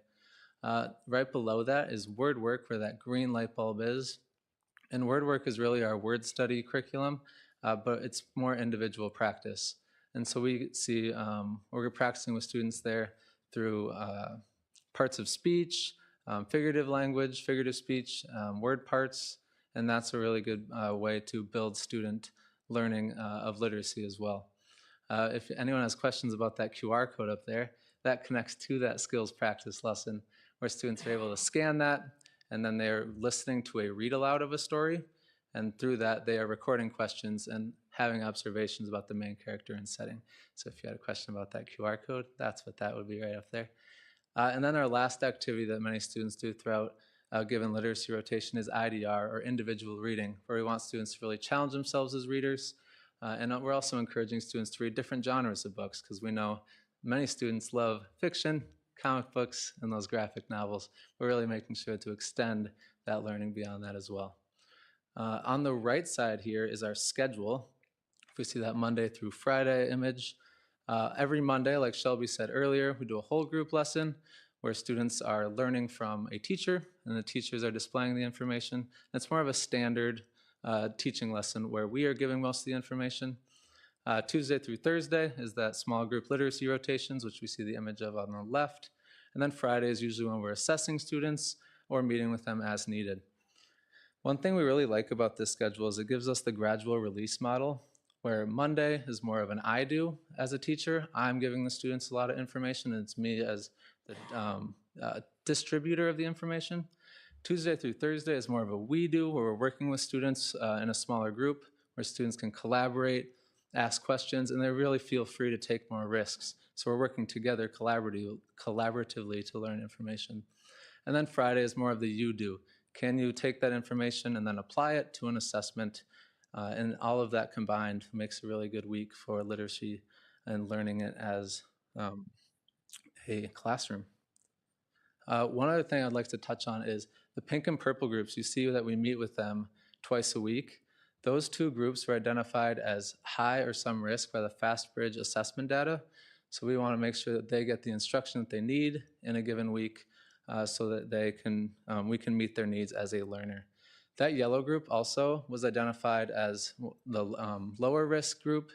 Right below that is word work, where that green light bulb is. And word work is really our word study curriculum, but it's more individual practice. And so we see we're practicing with students there through parts of speech, figurative language, figurative speech, word parts, and that's a really good way to build student learning of literacy as well. If anyone has questions about that QR code up there, that connects to that skills practice lesson, where students are able to scan that, and then they're listening to a read aloud of a story, and through that they are recording questions and having observations about the main character and setting. So if you had a question about that QR code, that's what that would be right up there. And then our last activity that many students do throughout given literacy rotation is IDR, or individual reading, where we want students to really challenge themselves as readers. And we're also encouraging students to read different genres of books, because we know many students love fiction, comic books, and those graphic novels. We're really making sure to extend that learning beyond that as well. On the right side here is our schedule. If we see that Monday through Friday image, every Monday, like Shelby said earlier, we do a whole group lesson where students are learning from a teacher, and the teachers are displaying the information. It's more of a standard teaching lesson where we are giving most of the information. Tuesday through Thursday is that small group literacy rotations, which we see the image of on the left. And then Friday is usually when we're assessing students or meeting with them as needed. One thing we really like about this schedule is it gives us the gradual release model, where Monday is more of an I do as a teacher. I'm giving the students a lot of information, and it's me as the distributor of the information. Tuesday through Thursday is more of a we do, where we're working with students in a smaller group, where students can collaborate, ask questions, and they really feel free to take more risks. So we're working together collaboratively to learn information. And then Friday is more of the you do. Can you take that information and then apply it to an assessment? And all of that combined makes a really good week for literacy and learning it as a classroom. One other thing I'd like to touch on is the pink and purple groups. You see that we meet with them twice a week. Those 2 groups were identified as high or some risk by the FastBridge assessment data. So we want to make sure that they get the instruction that they need in a given week, so that they can, we can meet their needs as a learner. That yellow group also was identified as the lower risk group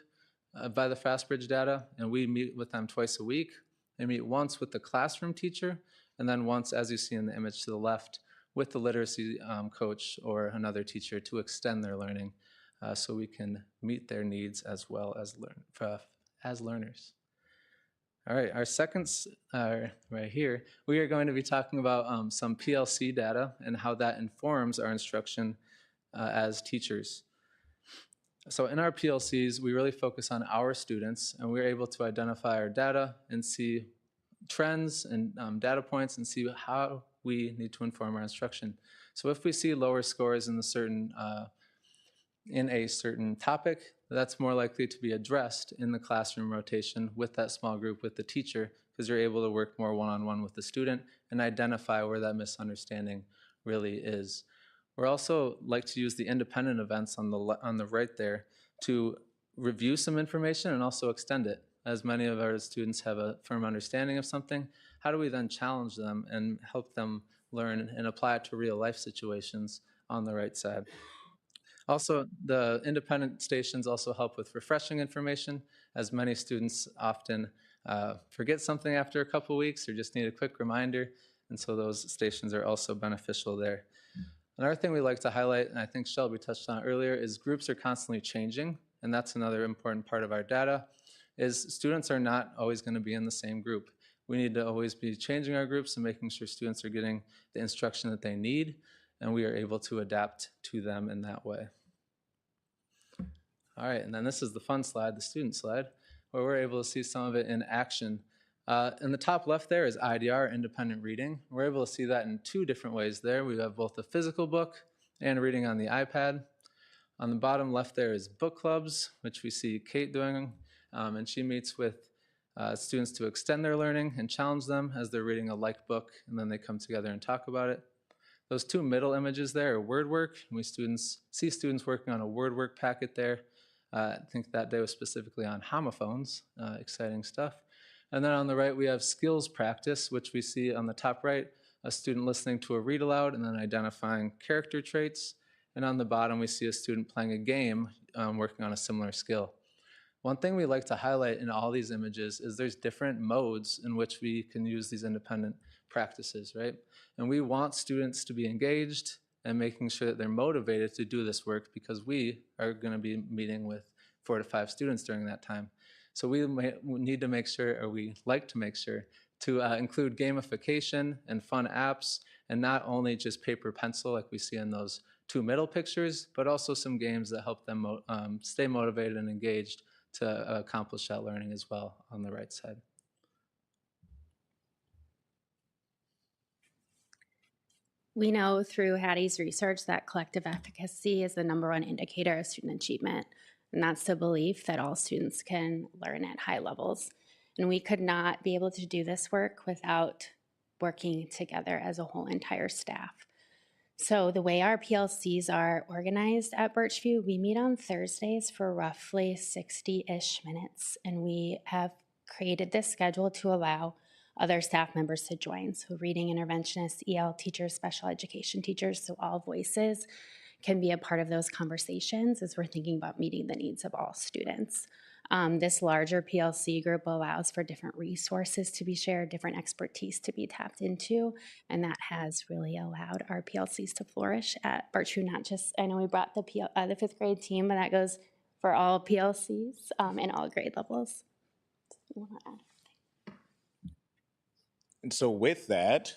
by the FastBridge data, and we meet with them twice a week. They meet once with the classroom teacher, and then once, as you see in the image to the left, with the literacy coach or another teacher to extend their learning, so we can meet their needs as well as learners. All right, our second, right here, we are going to be talking about some PLC data and how that informs our instruction as teachers. So in our PLCs, we really focus on our students, and we're able to identify our data and see trends and data points and see how we need to inform our instruction. So if we see lower scores in a certain topic, that's more likely to be addressed in the classroom rotation with that small group with the teacher, because you're able to work more one-on-one with the student and identify where that misunderstanding really is. We're also like to use the independent events on the right there to review some information and also extend it. As many of our students have a firm understanding of something, how do we then challenge them and help them learn and apply it to real life situations on the right side? Also, the independent stations also help with refreshing information, as many students often forget something after a couple weeks or just need a quick reminder, and so those stations are also beneficial there. Another thing we like to highlight, and I think Shelby touched on it earlier, is groups are constantly changing, and that's another important part of our data, is students are not always going to be in the same group. We need to always be changing our groups and making sure students are getting the instruction that they need, and we are able to adapt to them in that way. All right, and then this is the fun slide, the student slide, where we're able to see some of it in action. In the top left there is IDR, independent reading. We're able to see that in two different ways there. We have both a physical book and reading on the iPad. On the bottom left there is book clubs, which we see Kate doing, and she meets with students to extend their learning and challenge them as they're reading a like book, and then they come together and talk about it. Those two middle images there are word work. We see students working on a word work packet there. I think that day was specifically on homophones, exciting stuff. And then on the right, we have skills practice, which we see on the top right, a student listening to a read aloud and then identifying character traits. And on the bottom, we see a student playing a game, working on a similar skill. One thing we like to highlight in all these images is there's different modes in which we can use these independent practices, right? And we want students to be engaged and making sure that they're motivated to do this work, because we are going to be meeting with 4 to 5 students during that time. So we need to make sure, or we like to make sure, to include gamification and fun apps, and not only just paper pencil like we see in those two middle pictures, but also some games that help them stay motivated and engaged to accomplish that learning as well on the right side. We know through Hattie's research that collective efficacy is the #1 indicator of student achievement, and that's the belief that all students can learn at high levels. And we could not be able to do this work without working together as a whole entire staff. So the way our PLCs are organized at Birchview, we meet on Thursdays for roughly 60-ish minutes, and we have created this schedule to allow other staff members to join. So reading interventionists, EL teachers, special education teachers, so all voices can be a part of those conversations as we're thinking about meeting the needs of all students. This larger PLC group allows for different resources to be shared, different expertise to be tapped into, and that has really allowed our PLCs to flourish at Birchview. Not just, I know we brought the 5th grade team, but that goes for all PLCs and all grade levels. You want to add? And so with that,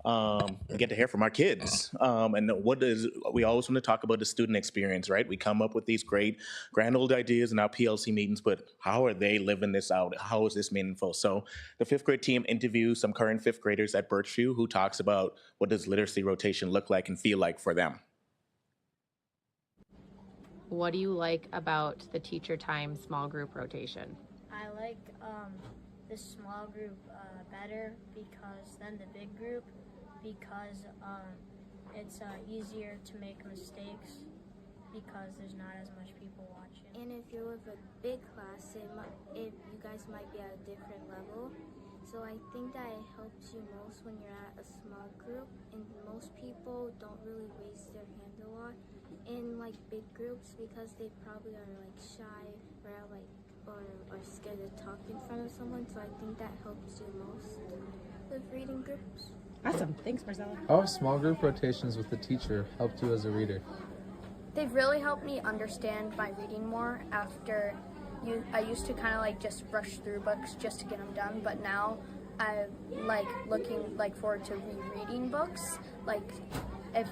we get to hear from our kids. And we always want to talk about the student experience, right? We come up with these great, grand old ideas in our PLC meetings, but how are they living this out? How is this meaningful? So the 5th grade team interviews some current 5th graders at Birchview who talks about what does literacy rotation look like and feel like for them. What do you like about the teacher time small group rotation? I like the small group better than the big group because it's easier to make mistakes because there's not as much people watching. And if you're with a big class, if you guys might be at a different level. So I think that it helps you most when you're at a small group, and most people don't really raise their hand a lot in like big groups because they probably are like shy or are scared to talk in front of someone. So I think that helps you most with reading groups. Awesome. Thanks, Marcella. How have small group rotations with the teacher helped you as a reader? They've really helped me understand my reading more after I used to kind of like just rush through books just to get them done, but now I'm looking forward to rereading books. Like if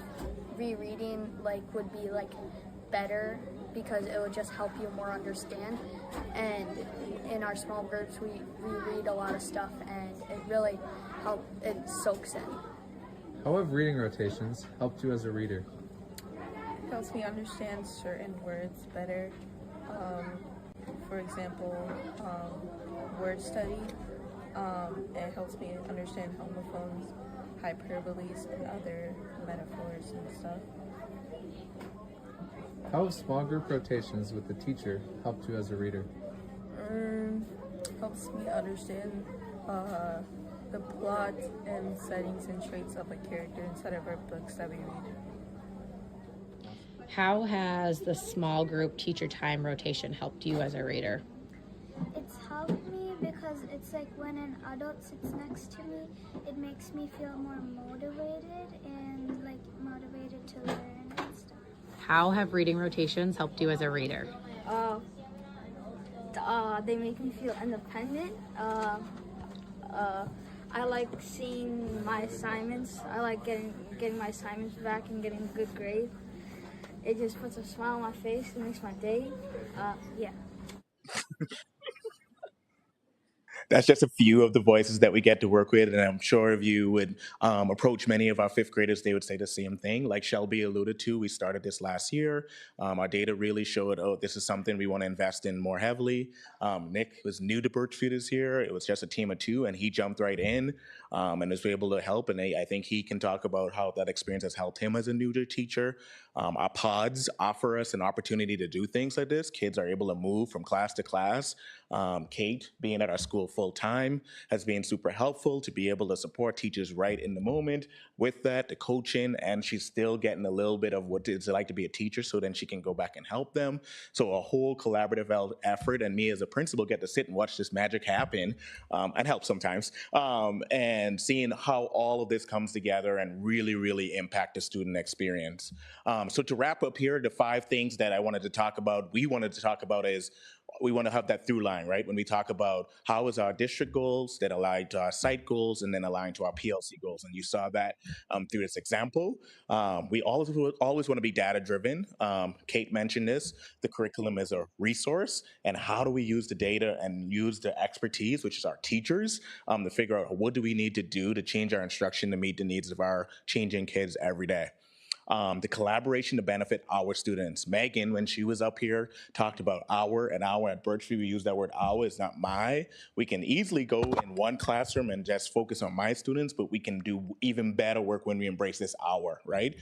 rereading would be better because it would just help you more understand. And in our small groups we reread a lot of stuff and it really it soaks in. How have reading rotations helped you as a reader? Helps me understand certain words better. For example, word study. It helps me understand homophones, hyperboles, and other metaphors and stuff. How have small group rotations with the teacher helped you as a reader? Helps me understand the plot and settings and traits of a character inside of our books that we read. How has the small group teacher time rotation helped you as a reader? It's helped me because it's like when an adult sits next to me, it makes me feel more motivated and like motivated to learn and stuff. How have reading rotations helped you as a reader? They make me feel independent. I like seeing my assignments. I like getting my assignments back and getting a good grade. It just puts a smile on my face. It makes my day. Yeah. That's just a few of the voices that we get to work with, and I'm sure if you would approach many of our fifth graders, they would say the same thing. Like Shelby alluded to, we started this last year. Our data really showed, oh, this is something we want to invest in more heavily. Nick was new to Birchview this year. It was just a team of two, and he jumped right in and was able to help. And I think he can talk about how that experience has helped him as a new teacher. Our pods offer us an opportunity to do things like this. Kids are able to move from class to class. Kate, being at our school full time, has been super helpful to be able to support teachers right in the moment with that, the coaching, and she's still getting a little bit of what it's like to be a teacher, so then she can go back and help them. So a whole collaborative effort, and me as a principal get to sit and watch this magic happen and help sometimes, and seeing how all of this comes together and really, really impact the student experience. So to wrap up here, the 5 things that I wanted to talk about, we wanted to talk about is we want to have that through line, right? When we talk about how is our district goals that align to our site goals and then align to our PLC goals. And you saw that through this example. We always want to be data driven. Kate mentioned this. The curriculum is a resource. And how do we use the data and use the expertise, which is our teachers, to figure out what do we need to do to change our instruction to meet the needs of our changing kids every day. The collaboration to benefit our students. Megan, when she was up here, talked about our and our at Birchview. We use that word our, it's not my. We can easily go in one classroom and just focus on my students, but we can do even better work when we embrace this our, right?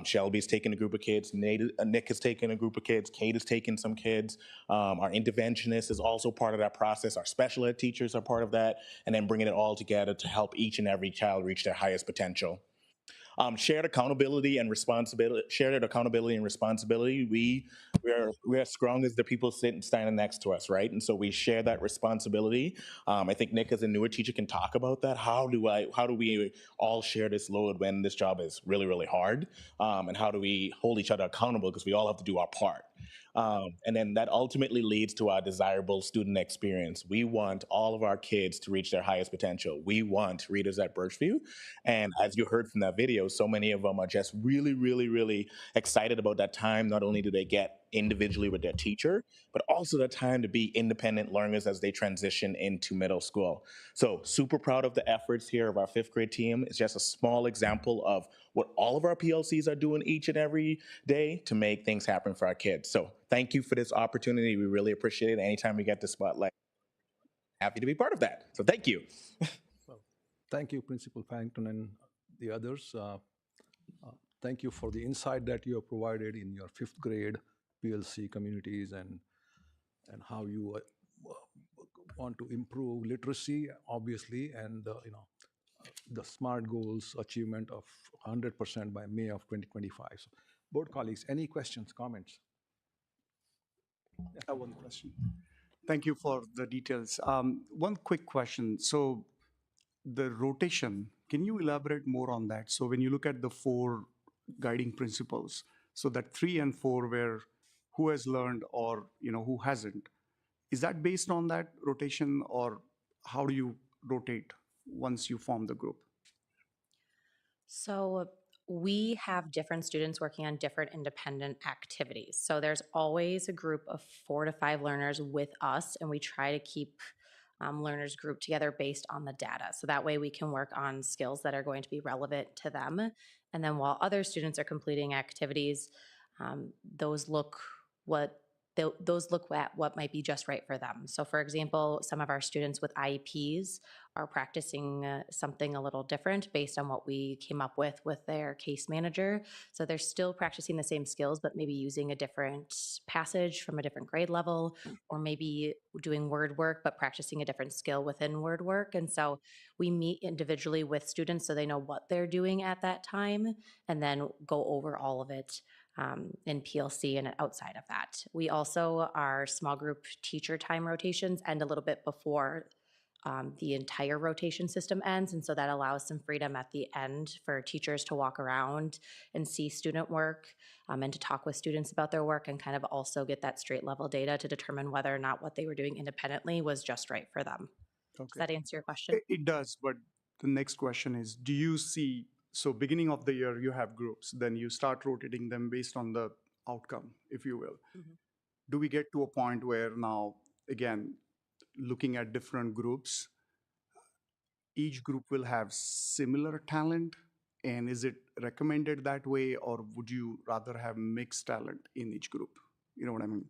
Shelby's taking a group of kids, Nick is taking a group of kids, Kate is taking some kids. Our interventionist is also part of that process. Our special ed teachers are part of that, and then bringing it all together to help each and every child reach their highest potential. Shared accountability and responsibility. We are as strong as the people standing next to us, right? And so we share that responsibility. I think Nick, as a newer teacher, can talk about that. How do we all share this load when this job is really, really hard? And how do we hold each other accountable, because we all have to do our part? And then that ultimately leads to our desirable student experience. We want all of our kids to reach their highest potential. We want readers at Birchview. And as you heard from that video, so many of them are just really, really, really excited about that time. Not only do they get individually with their teacher, but also the time to be independent learners as they transition into middle school. So super proud of the efforts here of our 5th grade team. It's just a small example of what all of our PLCs are doing each and every day to make things happen for our kids. So thank you for this opportunity. We really appreciate it. Anytime we get the spotlight, happy to be part of that. So thank you. Well, thank you, Principal Farrington and the others. Thank you for the insight that you have provided in your 5th grade PLC communities and how you want to improve literacy, obviously, and the SMART goals achievement of 100% by May of 2025. So, board colleagues, any questions, comments? I have one question. Thank you for the details. One quick question. So the rotation, can you elaborate more on that? So when you look at the 4 guiding principles, so that 3 and 4 where who has learned or who hasn't, is that based on that rotation, or how do you rotate once you form the group? So we have different students working on different independent activities. So there's always a group of 4 to 5 learners with us, and we try to keep learners grouped together based on the data. So that way we can work on skills that are going to be relevant to them. And then while other students are completing activities, those look at what might be just right for them. So for example, some of our students with IEPs are practicing something a little different based on what we came up with their case manager. So they're still practicing the same skills, but maybe using a different passage from a different grade level, or maybe doing word work, but practicing a different skill within word work. And so we meet individually with students so they know what they're doing at that time, and then go over all of it in PLC and outside of that. We also, our small group teacher time rotations end a little bit before the entire rotation system ends. And so that allows some freedom at the end for teachers to walk around and see student work and to talk with students about their work and kind of also get that straight level data to determine whether or not what they were doing independently was just right for them. Okay. Does that answer your question? It does, but the next question is, do you see, so beginning of the year, you have groups, then you start rotating them based on the outcome, if you will. Do we get to a point where now, again, looking at different groups, each group will have similar talent? And is it recommended that way, or would you rather have mixed talent in each group? You know what I mean?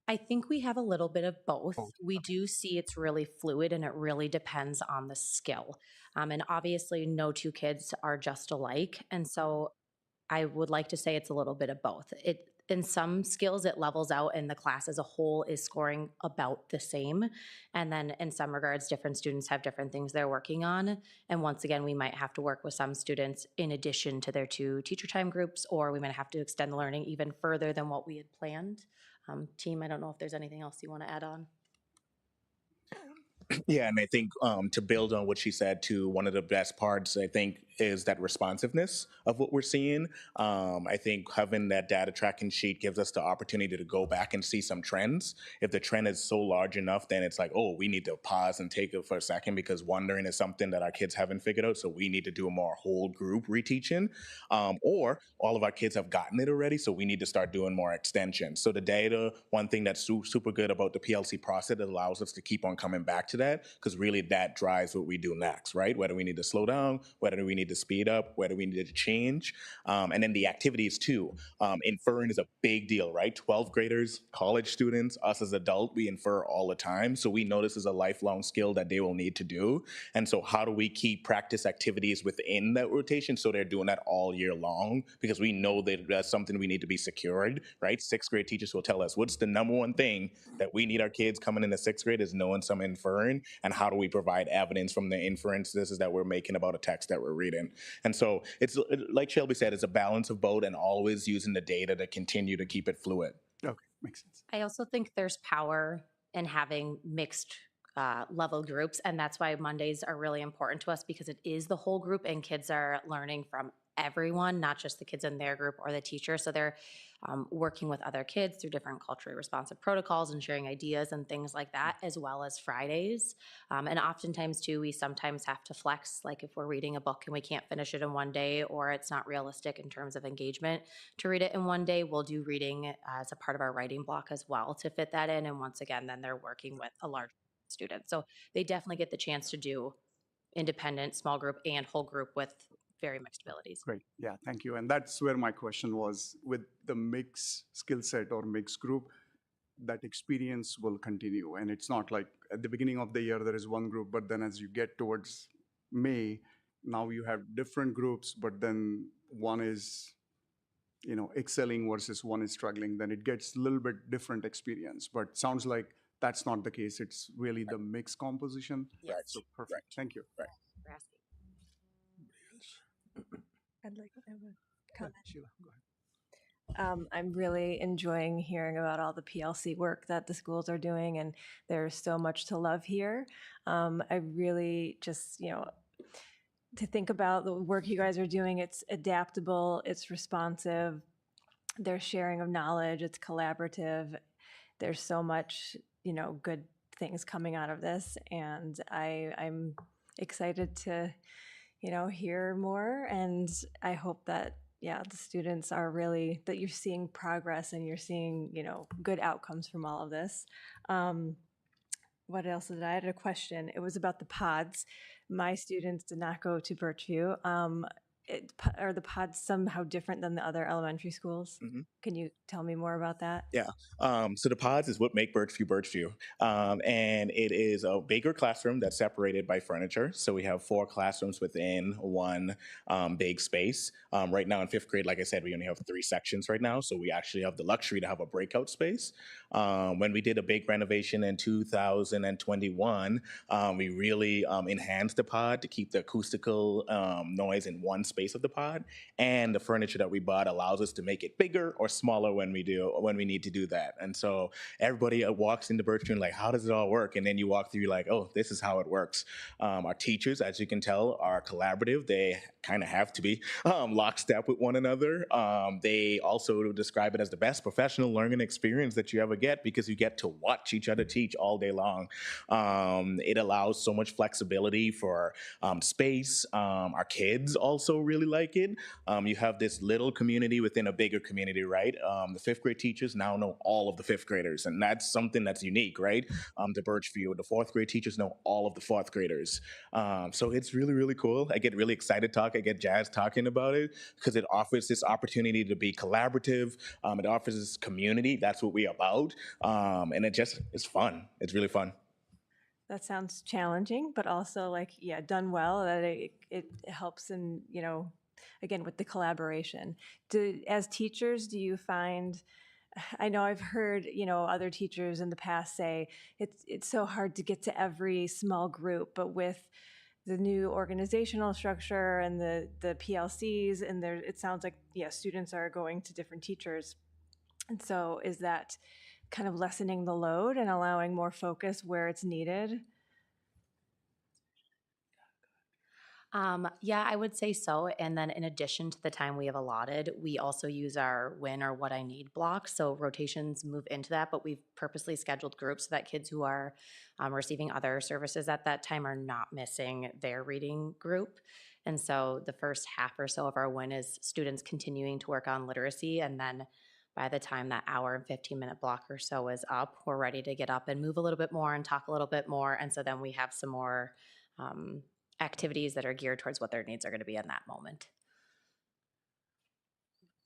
I think we have a little bit of both. We do see it's really fluid and it really depends on the skill. And obviously, no two kids are just alike. And so I would like to say it's a little bit of both. In some skills, it levels out and the class as a whole is scoring about the same. And then in some regards, different students have different things they're working on. And once again, we might have to work with some students in addition to their 2 teacher time groups, or we might have to extend the learning even further than what we had planned. Team, I don't know if there's anything else you want to add on. Yeah, and I think to build on what she said too, one of the best parts I think is that responsiveness of what we're seeing. I think having that data tracking sheet gives us the opportunity to go back and see some trends. If the trend is so large enough, then it's like, oh, we need to pause and take it for a second because wondering is something that our kids haven't figured out. So we need to do a more whole group reteaching, or all of our kids have gotten it already. So we need to start doing more extension. So the data, one thing that's super good about the PLC process, it allows us to keep on coming back to that because really that drives what we do next, right? Whether we need to slow down, whether we need to speed up, whether we need to change. And then the activities too. Inferring is a big deal, right? 12th graders, college students, us as adults, we infer all the time. So we know this is a lifelong skill that they will need to do. And so how do we keep practice activities within that rotation so they're doing that all year long? Because we know that that's something we need to be secured, right? 6th grade teachers will tell us what's the number one thing that we need our kids coming into 6th grade is knowing some inferring, and how do we provide evidence from the inferences that we're making about a text that we're reading. And so it's like Shelby said, it's a balance of both and always using the data to continue to keep it fluid. Okay, makes sense. I also think there's power in having mixed level groups, and that's why Mondays are really important to us because it is the whole group and kids are learning from everyone, not just the kids in their group or the teacher. So they're working with other kids through different culturally responsive protocols and sharing ideas and things like that, as well as Fridays. And oftentimes too, we sometimes have to flex, like if we're reading a book and we can't finish it in one day, or it's not realistic in terms of engagement to read it in one day, we'll do reading as a part of our writing block as well to fit that in. And once again, then they're working with a large student. So they definitely get the chance to do independent, small group, and whole group with very mixed abilities. Great. Yeah, thank you. And that's where my question was, with the mixed skill set or mixed group, that experience will continue. And it's not like at the beginning of the year, there is one group, but then as you get towards May, now you have different groups, but then one is, excelling versus one is struggling, then it gets a little bit different experience. But sounds like that's not the case. It's really the mixed composition. Yes. So perfect. Thank you. For asking. I'd like to have a comment. Sheila, go ahead. I'm really enjoying hearing about all the PLC work that the schools are doing, and there's so much to love here. I really just, to think about the work you guys are doing, it's adaptable, it's responsive, there's sharing of knowledge, it's collaborative. There's so much, good things coming out of this, and I'm excited to, hear more, and I hope that the students are really, that you're seeing progress and you're seeing, good outcomes from all of this. what else did I had a question? It was about the pods. My students did not go to Birchview. Are the pods somehow different than the other elementary schools? Mhm. Can you tell me more about that? Yeah. So the pods is what make Birchview Birchview. And it is a bigger classroom that's separated by furniture. So we have 4 classrooms within one big space. Right now in 5th grade, like I said, we only have 3 sections right now. So we actually have the luxury to have a breakout space. When we did a big renovation in 2021, we really enhanced the pod to keep the acoustical noise in one space of the pod. And the furniture that we bought allows us to make it bigger or smaller when we need to do that. And so everybody walks into Birchview and like, how does it all work? And then you walk through, like, oh, this is how it works. Our teachers, as you can tell, are collaborative. They kind of have to be lockstep with one another. They also describe it as the best professional learning experience that you ever get, because you get to watch each other teach all day long. It allows so much flexibility for space. Our kids also really like it. You have this little community within a bigger community, right? The 5th grade teachers now know all of the 5th graders, and that's something that's unique, right? The Birchview. The 4th grade teachers know all of the 4th graders. So it's really, really cool. I get really excited I get jazzed talking about it, because it offers this opportunity to be collaborative. It offers this community. That's what we're about. And it's fun. It's really fun. That sounds challenging, but also like, yeah, done well, that it helps in, again, with the collaboration. As teachers, do you find, I know I've heard, other teachers in the past say it's so hard to get to every small group, but with the new organizational structure and the PLCs, and it sounds like, yeah, students are going to different teachers. And so is that kind of lessening the load and allowing more focus where it's needed? Yeah, I would say so. And then in addition to the time we have allotted, we also use our when or what I need block. So rotations move into that, but we've purposely scheduled groups so that kids who are receiving other services at that time are not missing their reading group. And so the first half or so of our win is students continuing to work on literacy. And then by the time that hour and 15-minute block or so is up, we're ready to get up and move a little bit more and talk a little bit more. And so then we have some more activities that are geared towards what their needs are going to be in that moment.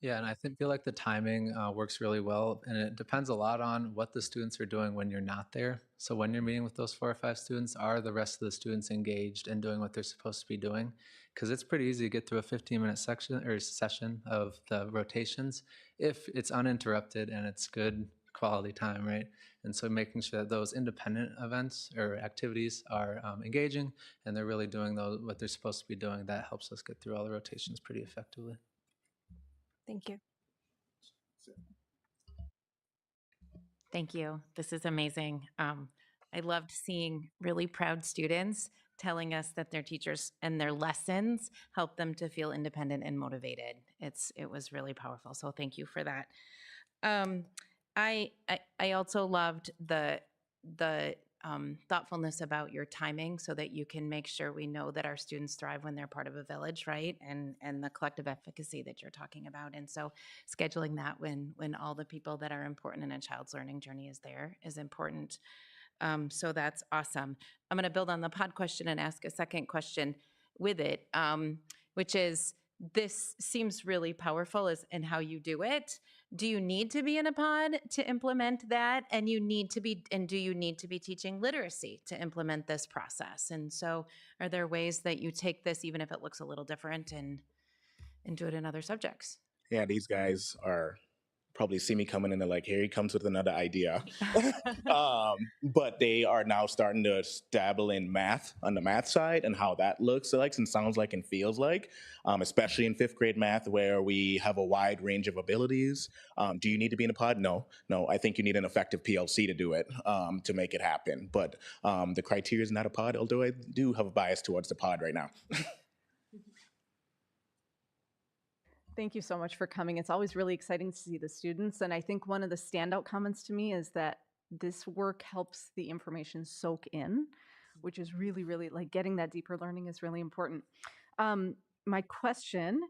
Yeah, and I feel like the timing works really well, and it depends a lot on what the students are doing when you're not there. So when you're meeting with those 4 or 5 students, are the rest of the students engaged and doing what they're supposed to be doing? Because it's pretty easy to get through a 15-minute session of the rotations if it's uninterrupted and it's good quality time, right? And so making sure that those independent events or activities are engaging and they're really doing what they're supposed to be doing, that helps us get through all the rotations pretty effectively. Thank you. Thank you. This is amazing. I loved seeing really proud students telling us that their teachers and their lessons help them to feel independent and motivated. It was really powerful. So thank you for that. I also loved the thoughtfulness about your timing, so that you can make sure we know that our students thrive when they're part of a village, right? And the collective efficacy that you're talking about. And so scheduling that when all the people that are important in a child's learning journey is there is important. So that's awesome. I'm going to build on the pod question and ask a second question with it, which is, this seems really powerful in how you do it. Do you need to be in a pod to implement that? And do you need to be teaching literacy to implement this process? And so are there ways that you take this, even if it looks a little different, and do it in other subjects? Yeah, these guys are probably see me coming in, they're like, here he comes with another idea. But they are now starting to dabble in math on the math side and how that looks like and sounds like and feels like, especially in 5th grade math, where we have a wide range of abilities. Do you need to be in a pod? No. I think you need an effective PLC to do it, to make it happen. But the criteria is not a pod, although I do have a bias towards the pod right now. Thank you so much for coming. It's always really exciting to see the students. And I think one of the standout comments to me is that this work helps the information soak in, which is really, really, like, getting that deeper learning is really important. My question,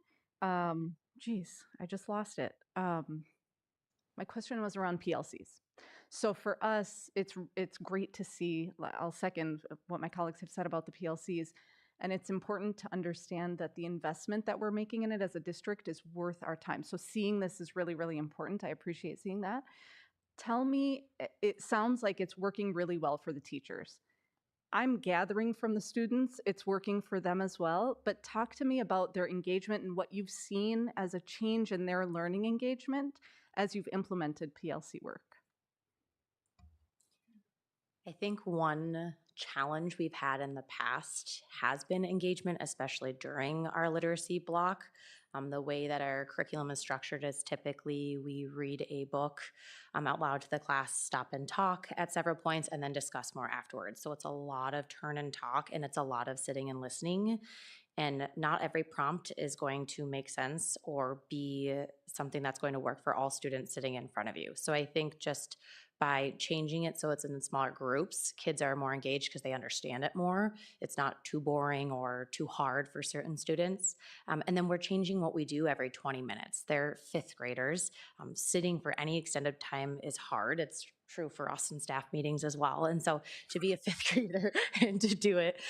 I just lost it. My question was around PLCs. So for us, it's great to see, I'll second what my colleagues have said about the PLCs, and it's important to understand that the investment that we're making in it as a district is worth our time. So seeing this is really, really important. I appreciate seeing that. Tell me, it sounds like it's working really well for the teachers. I'm gathering from the students, it's working for them as well, but talk to me about their engagement and what you've seen as a change in their learning engagement as you've implemented PLC work. I think one challenge we've had in the past has been engagement, especially during our literacy block. The way that our curriculum is structured is typically we read a book out loud to the class, stop and talk at several points, and then discuss more afterwards. So it's a lot of turn and talk, and it's a lot of sitting and listening. And not every prompt is going to make sense or be something that's going to work for all students sitting in front of you. So I think just by changing it so it's in smaller groups, kids are more engaged because they understand it more. It's not too boring or too hard for certain students. And then we're changing what we do every 20 minutes. They're fifth graders. Sitting for any extended time is hard. It's true for us in staff meetings as well. And so to be a fifth grader and to do it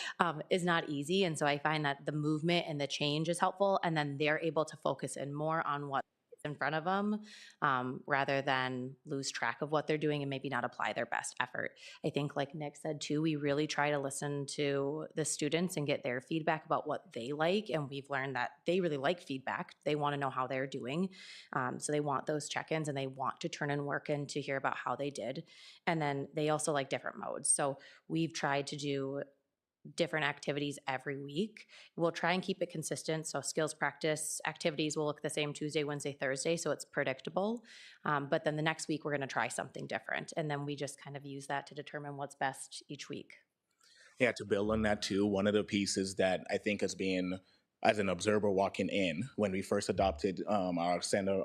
is not easy. And so I find that the movement and the change is helpful. And then they're able to focus in more on what in front of them rather than lose track of what they're doing and maybe not apply their best effort. I think like Nick said too, we really try to listen to the students and get their feedback about what they like. And we've learned that they really like feedback. They want to know how they're doing. So they want those check-ins and they want to turn in work and to hear about how they did. And then they also like different modes. So we've tried to do different activities every week. We'll try and keep it consistent. So skills practice activities will look the same Tuesday, Wednesday, Thursday, so it's predictable. But then the next week, we're going to try something different. And then we just kind of use that to determine what's best each week. Yeah, to build on that too, one of the pieces that I think has been, as an observer walking in, when we first adopted our Center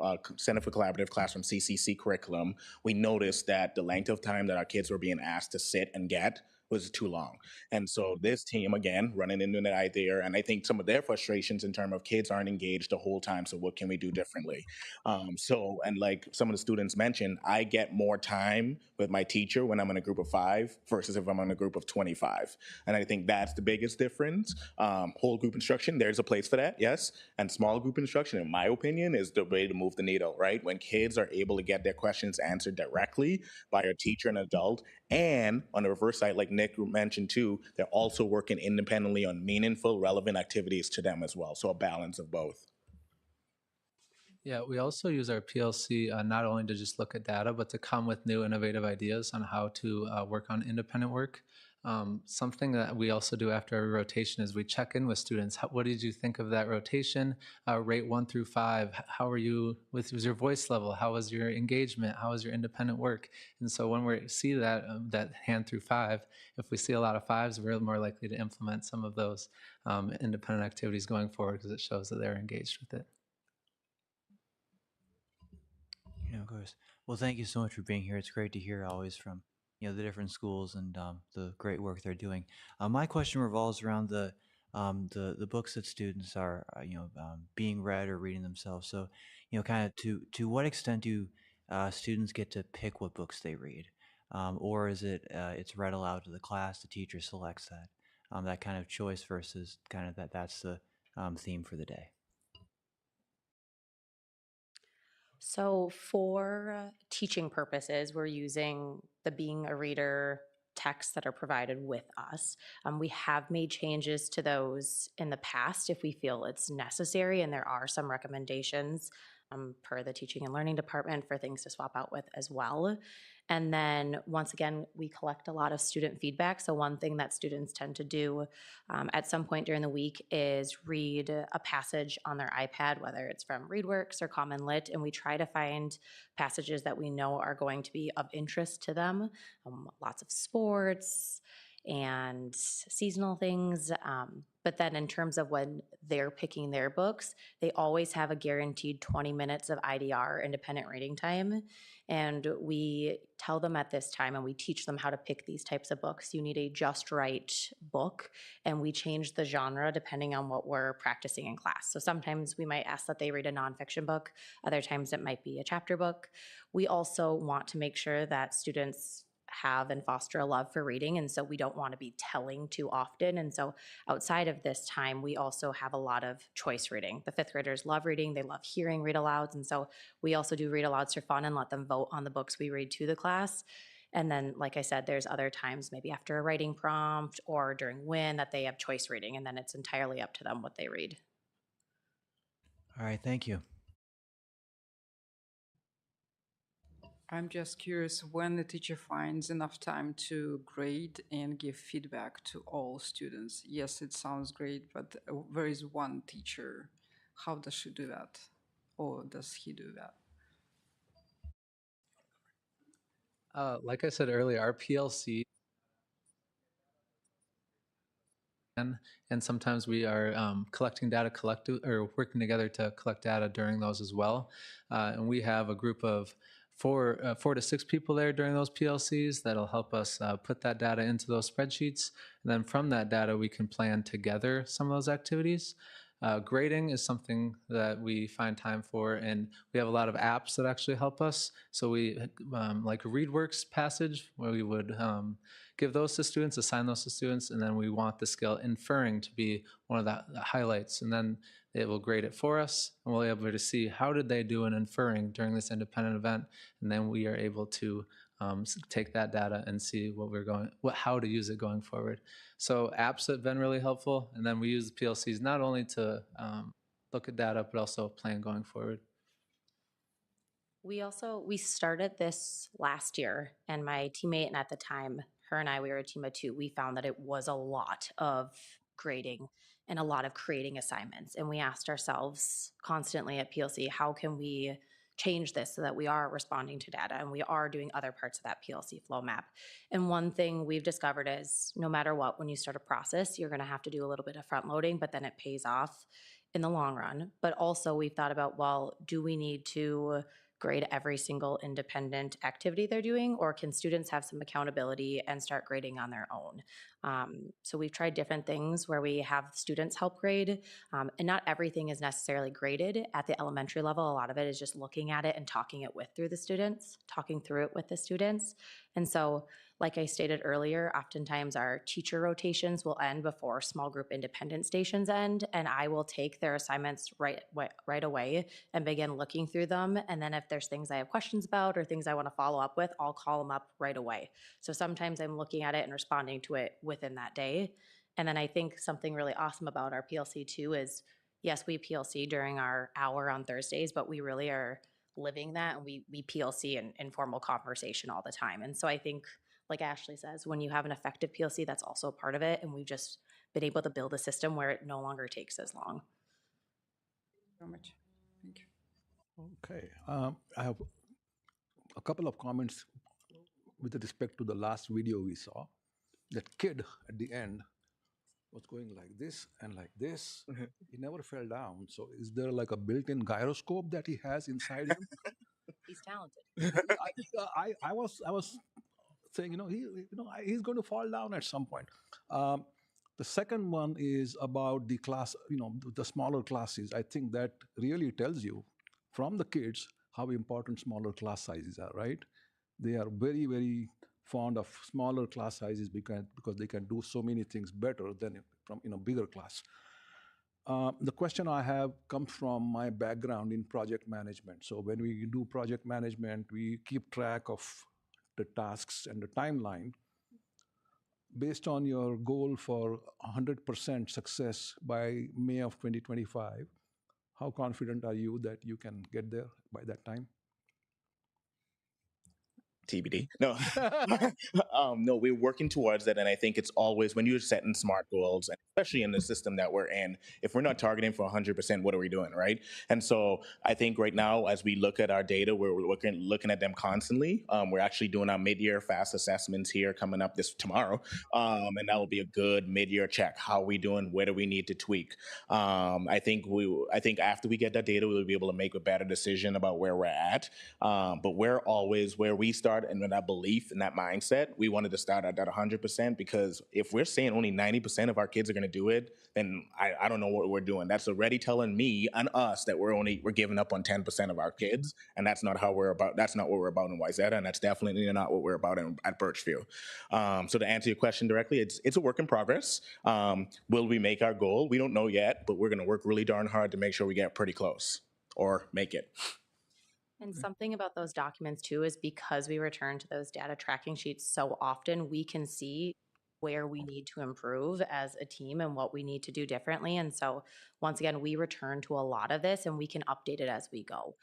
for Collaborative Classroom CCC curriculum, we noticed that the length of time that our kids were being asked to sit and get was too long. And so this team, again, running into that idea, and I think some of their frustrations in terms of kids aren't engaged the whole time, so what can we do differently? And like some of the students mentioned, I get more time with my teacher when I'm in a group of 5 versus if I'm in a group of 25. And I think that's the biggest difference. Whole group instruction, there's a place for that, yes. And small group instruction, in my opinion, is the way to move the needle, right? When kids are able to get their questions answered directly by a teacher and adult, and on the reverse side, like Nick mentioned too, they're also working independently on meaningful, relevant activities to them as well. So a balance of both. Yeah, we also use our PLC not only to just look at data, but to come with new innovative ideas on how to work on independent work. Something that we also do after every rotation is we check in with students. What did you think of that rotation? Rate 1 through 5. How are you with your voice level? How was your engagement? How was your independent work? And so when we see that that hand through 5, if we see a lot of 5s, we're more likely to implement some of those independent activities going forward because it shows that they're engaged with it. Yeah, of course. Well, thank you so much for being here. It's great to hear always from the different schools and the great work they're doing. My question revolves around the books that students are being read or reading themselves. So kind of to what extent do students get to pick what books they read, or is it it's read aloud to the class? The teacher selects that kind of choice versus kind of that's the theme for the day. So for teaching purposes, we're using the Being a Reader texts that are provided with us. We have made changes to those in the past if we feel it's necessary, and there are some recommendations per the teaching and learning department for things to swap out with as well. And then once again, we collect a lot of student feedback. So one thing that students tend to do at some point during the week is read a passage on their iPad, whether it's from ReadWorks or Common Lit, and we try to find passages that we know are going to be of interest to them. Lots of sports, and seasonal things. But then in terms of when they're picking their books, they always have a guaranteed 20 minutes of IDR, independent reading time. And we tell them at this time, and we teach them how to pick these types of books. You need a just right book, and we change the genre depending on what we're practicing in class. So sometimes we might ask that they read a nonfiction book, other times it might be a chapter book. We also want to make sure that students have and foster a love for reading, and so we don't want to be telling too often. And so outside of this time, we also have a lot of choice reading. The fifth graders love reading, they love hearing read alouds, and so we also do read alouds for fun and let them vote on the books we read to the class. And then, like I said, there's other times, maybe after a writing prompt or during WIN, that they have choice reading, and then it's entirely up to them what they read. All right, thank you. I'm just curious when the teacher finds enough time to grade and give feedback to all students. Yes, it sounds great, but where is one teacher? How does she do that? Or does he do that? Like I said earlier, our PLC and sometimes we are collecting data or working together to collect data during those as well. And we have a group of four to six people there during those PLCs that'll help us put that data into those spreadsheets. And then from that data, we can plan together some of those activities. Grading is something that we find time for, and we have a lot of apps that actually help us. So we like ReadWorks passage, where we would give those to students, assign those to students, and then we want the skill inferring to be one of the highlights. And then it will grade it for us, and we'll be able to see how did they do in inferring during this independent event, and then we are able to take that data and see how to use it going forward. So apps have been really helpful, and then we use the PLCs not only to look at data, but also plan going forward. We started this last year, and my teammate, and at the time, her and I, we were a team of two, we found that it was a lot of grading and a lot of creating assignments. And we asked ourselves constantly at PLC, how can we change this so that we are responding to data and we are doing other parts of that PLC flow map? And one thing we've discovered is no matter what, when you start a process, you're going to have to do a little bit of front loading, but then it pays off in the long run. But also we've thought about, well, do we need to grade every single independent activity they're doing, or can students have some accountability and start grading on their own? So we've tried different things where we have students help grade, and not everything is necessarily graded at the elementary level. A lot of it is just looking at it and talking through it with the students. And so, like I stated earlier, oftentimes our teacher rotations will end before small group independent stations end, and I will take their assignments right away and begin looking through them. And then if there's things I have questions about or things I want to follow up with, I'll call them up right away. So sometimes I'm looking at it and responding to it within that day. And then I think something really awesome about our PLC too is, yes, we PLC during our hour on Thursdays, but we really are living that, and we PLC in informal conversation all the time. And so I think, like Ashley says, when you have an effective PLC, that's also a part of it. And we've just been able to build a system where it no longer takes as long. Thank you very much. Thank you. Okay. I have a couple of comments with respect to the last video we saw. That kid at the end was going like this and like this. He never fell down. So is there like a built-in gyroscope that he has inside him? He's talented. I was saying, he's going to fall down at some point. The second one is about the class, the smaller classes. I think that really tells you from the kids how important smaller class sizes are, right? They are very, very fond of smaller class sizes because they can do so many things better than from in a bigger class. The question I have comes from my background in project management. So when we do project management, we keep track of the tasks and the timeline. Based on your goal for 100% success by May of 2025, how confident are you that you can get there by that time? TBD. No, no, we're working towards that, and I think it's always when you're setting smart goals, and especially in the system that we're in. If we're not targeting for 100%, what are we doing, right? And so I think right now, as we look at our data, we're looking at them constantly. We're actually doing our mid-year fast assessments here coming up tomorrow, and that will be a good mid-year check. How are we doing? Where do we need to tweak? I think after we get that data, we'll be able to make a better decision about where we're at. But we're always where we start, and with that belief and that mindset, we wanted to start at that 100%, because if we're saying only 90% of our kids are going to do it, then I don't know what we're doing. That's already telling me and us that we're giving up on 10% of our kids, and that's not what we're about in Wayzata, and that's definitely not what we're about at Birchview. So to answer your question directly, it's a work in progress. Will we make our goal? We don't know yet, but we're going to work really darn hard to make sure we get pretty close or make it. And something about those documents too is because we return to those data tracking sheets so often, we can see where we need to improve as a team and what we need to do differently. And so once again, we return to a lot of this and we can update it as we go.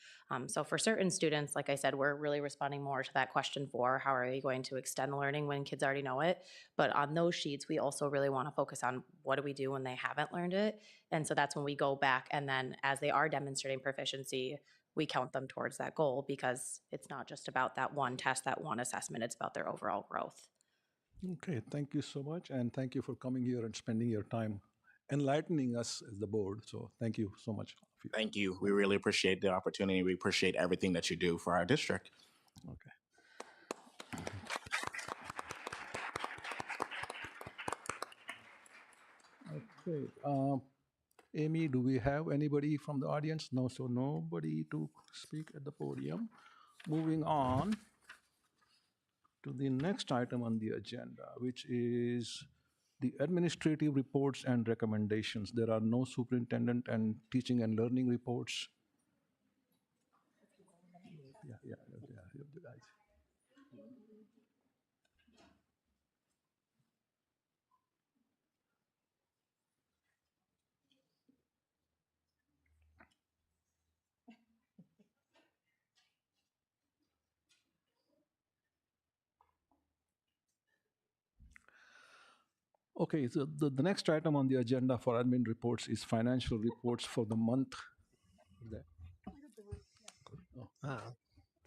So for certain students, like I said, we're really responding more to that question 4, how are you going to extend the learning when kids already know it? But on those sheets, we also really want to focus on what do we do when they haven't learned it? And so that's when we go back, and then as they are demonstrating proficiency, we count them towards that goal, because it's not just about that one test, that one assessment, it's about their overall growth. Okay, thank you so much, and thank you for coming here and spending your time enlightening us as the board. So thank you so much. Thank you. We really appreciate the opportunity. We appreciate everything that you do for our district. Okay. Okay. Amy, do we have anybody from the audience? No, so nobody to speak at the podium. Moving on to the next item on the agenda, which is the administrative reports and recommendations. There are no superintendent and teaching and learning reports. Yeah, guys. Okay, so the next item on the agenda for admin reports is financial reports for the month.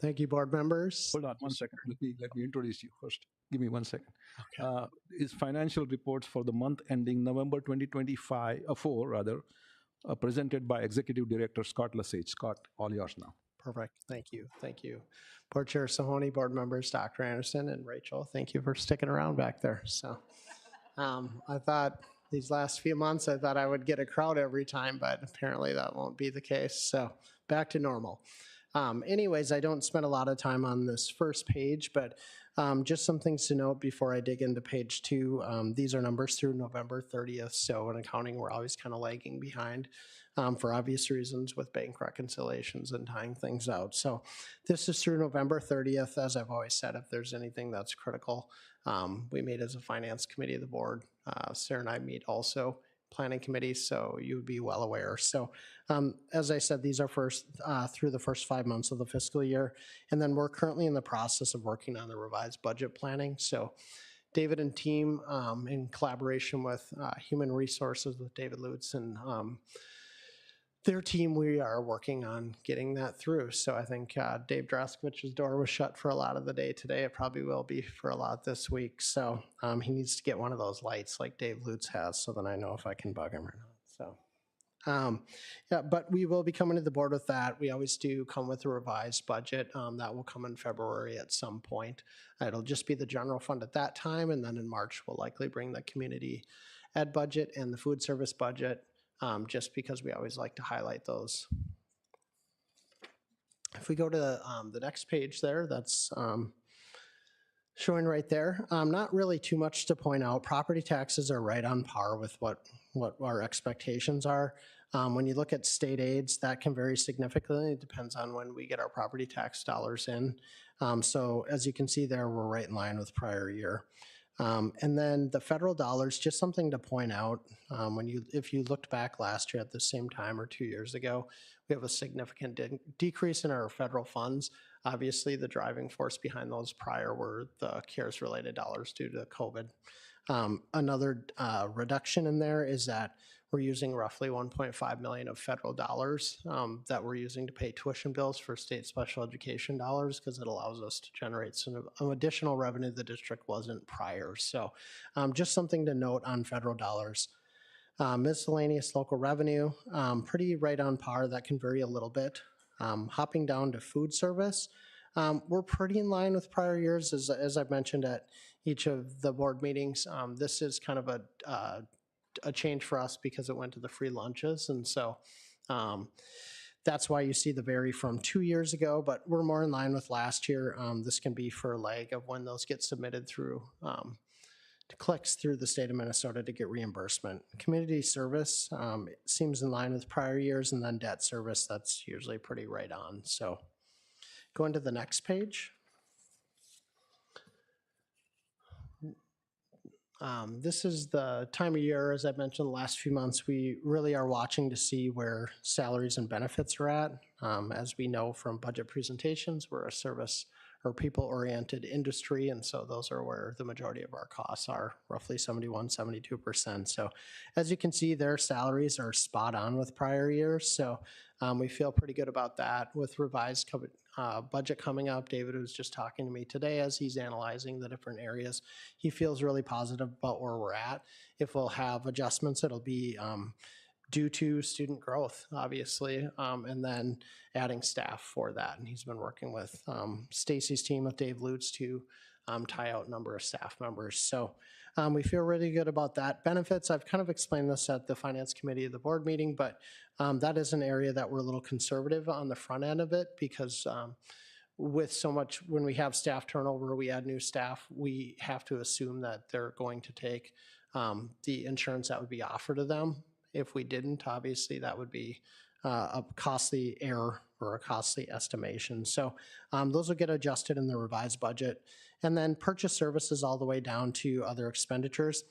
Thank you, board members. Hold on 1 second. Let me introduce you first. Give me 1 second. Okay. Is financial reports for the month ending November 2024, presented by Executive Director Scott Lesage. Scott, all yours now. Perfect. Thank you. Thank you. Board Chair Sahoni, board members, Dr. Anderson and Rachel, thank you for sticking around back there. So I thought these last few months, I thought I would get a crowd every time, but apparently that won't be the case. So back to normal. Anyways, I don't spend a lot of time on this first page, but just some things to note before I dig into page 2. These are numbers through November 30th. So in accounting, we're always kind of lagging behind for obvious reasons with bank reconciliations and tying things out. So this is through November 30th. As I've always said, if there's anything that's critical, we meet as a finance committee of the board. Sarah and I meet also planning committee, so you would be well aware. So as I said, these are through the first 5 months of the fiscal year, and then we're currently in the process of working on the revised budget planning. So David and team, in collaboration with Human Resources with David Lutz and their team, we are working on getting that through. So I think Dave Draskovich's door was shut for a lot of the day today. It probably will be for a lot this week. So he needs to get one of those lights like Dave Lutz has, so then I know if I can bug him or not. So yeah, but we will be coming to the board with that. We always do come with a revised budget. That will come in February at some point. It'll just be the general fund at that time. And then in March, we'll likely bring the community ed budget and the food service budget. Just because we always like to highlight those. If we go to the next page there, that's showing right there. Not really too much to point out. Property taxes are right on par with what our expectations are. When you look at state aids, that can vary significantly. It depends on when we get our property tax dollars in. So as you can see there, we're right in line with prior year. And then the federal dollars, just something to point out, if you looked back last year at the same time or 2 years ago, we have a significant decrease in our federal funds. Obviously, the driving force behind those prior were the CARES-related dollars due to COVID. Another reduction in there is that we're using roughly 1.5 million of federal dollars that we're using to pay tuition bills for state special education dollars, because it allows us to generate some additional revenue the district wasn't prior. So just something to note on federal dollars. Miscellaneous local revenue, pretty right on par. That can vary a little bit. Hopping down to food service, we're pretty in line with prior years, as I've mentioned at each of the board meetings. This is kind of a change for us because it went to the free lunches, and so that's why you see the vary from 2 years ago, but we're more in line with last year. This can be for a lag of when those get submitted through clicks through the state of Minnesota to get reimbursement. Community service it seems in line with prior years, and then debt service, that's usually pretty right on. So going to the next page. This is the time of year, as I've mentioned, the last few months, we really are watching to see where salaries and benefits are at. As we know from budget presentations, we're a service or people-oriented industry, and so those are where the majority of our costs are, roughly 71, 72%. So as you can see, their salaries are spot on with prior years, so we feel pretty good about that. With revised budget coming up, David was just talking to me today as he's analyzing the different areas. He feels really positive about where we're at. If we'll have adjustments, it'll be due to student growth, obviously, and then adding staff for that. And he's been working with Stacy's team with Dave Lutz to tie out a number of staff members. So we feel really good about that. Benefits, I've kind of explained this at the finance committee of the board meeting, but that is an area that we're a little conservative on the front end of it, because with so much, when we have staff turnover, we add new staff, we have to assume that they're going to take the insurance that would be offered to them. If we didn't, obviously that would be a costly error or a costly estimation. So those will get adjusted in the revised budget. And then purchase services all the way down to other expenditures.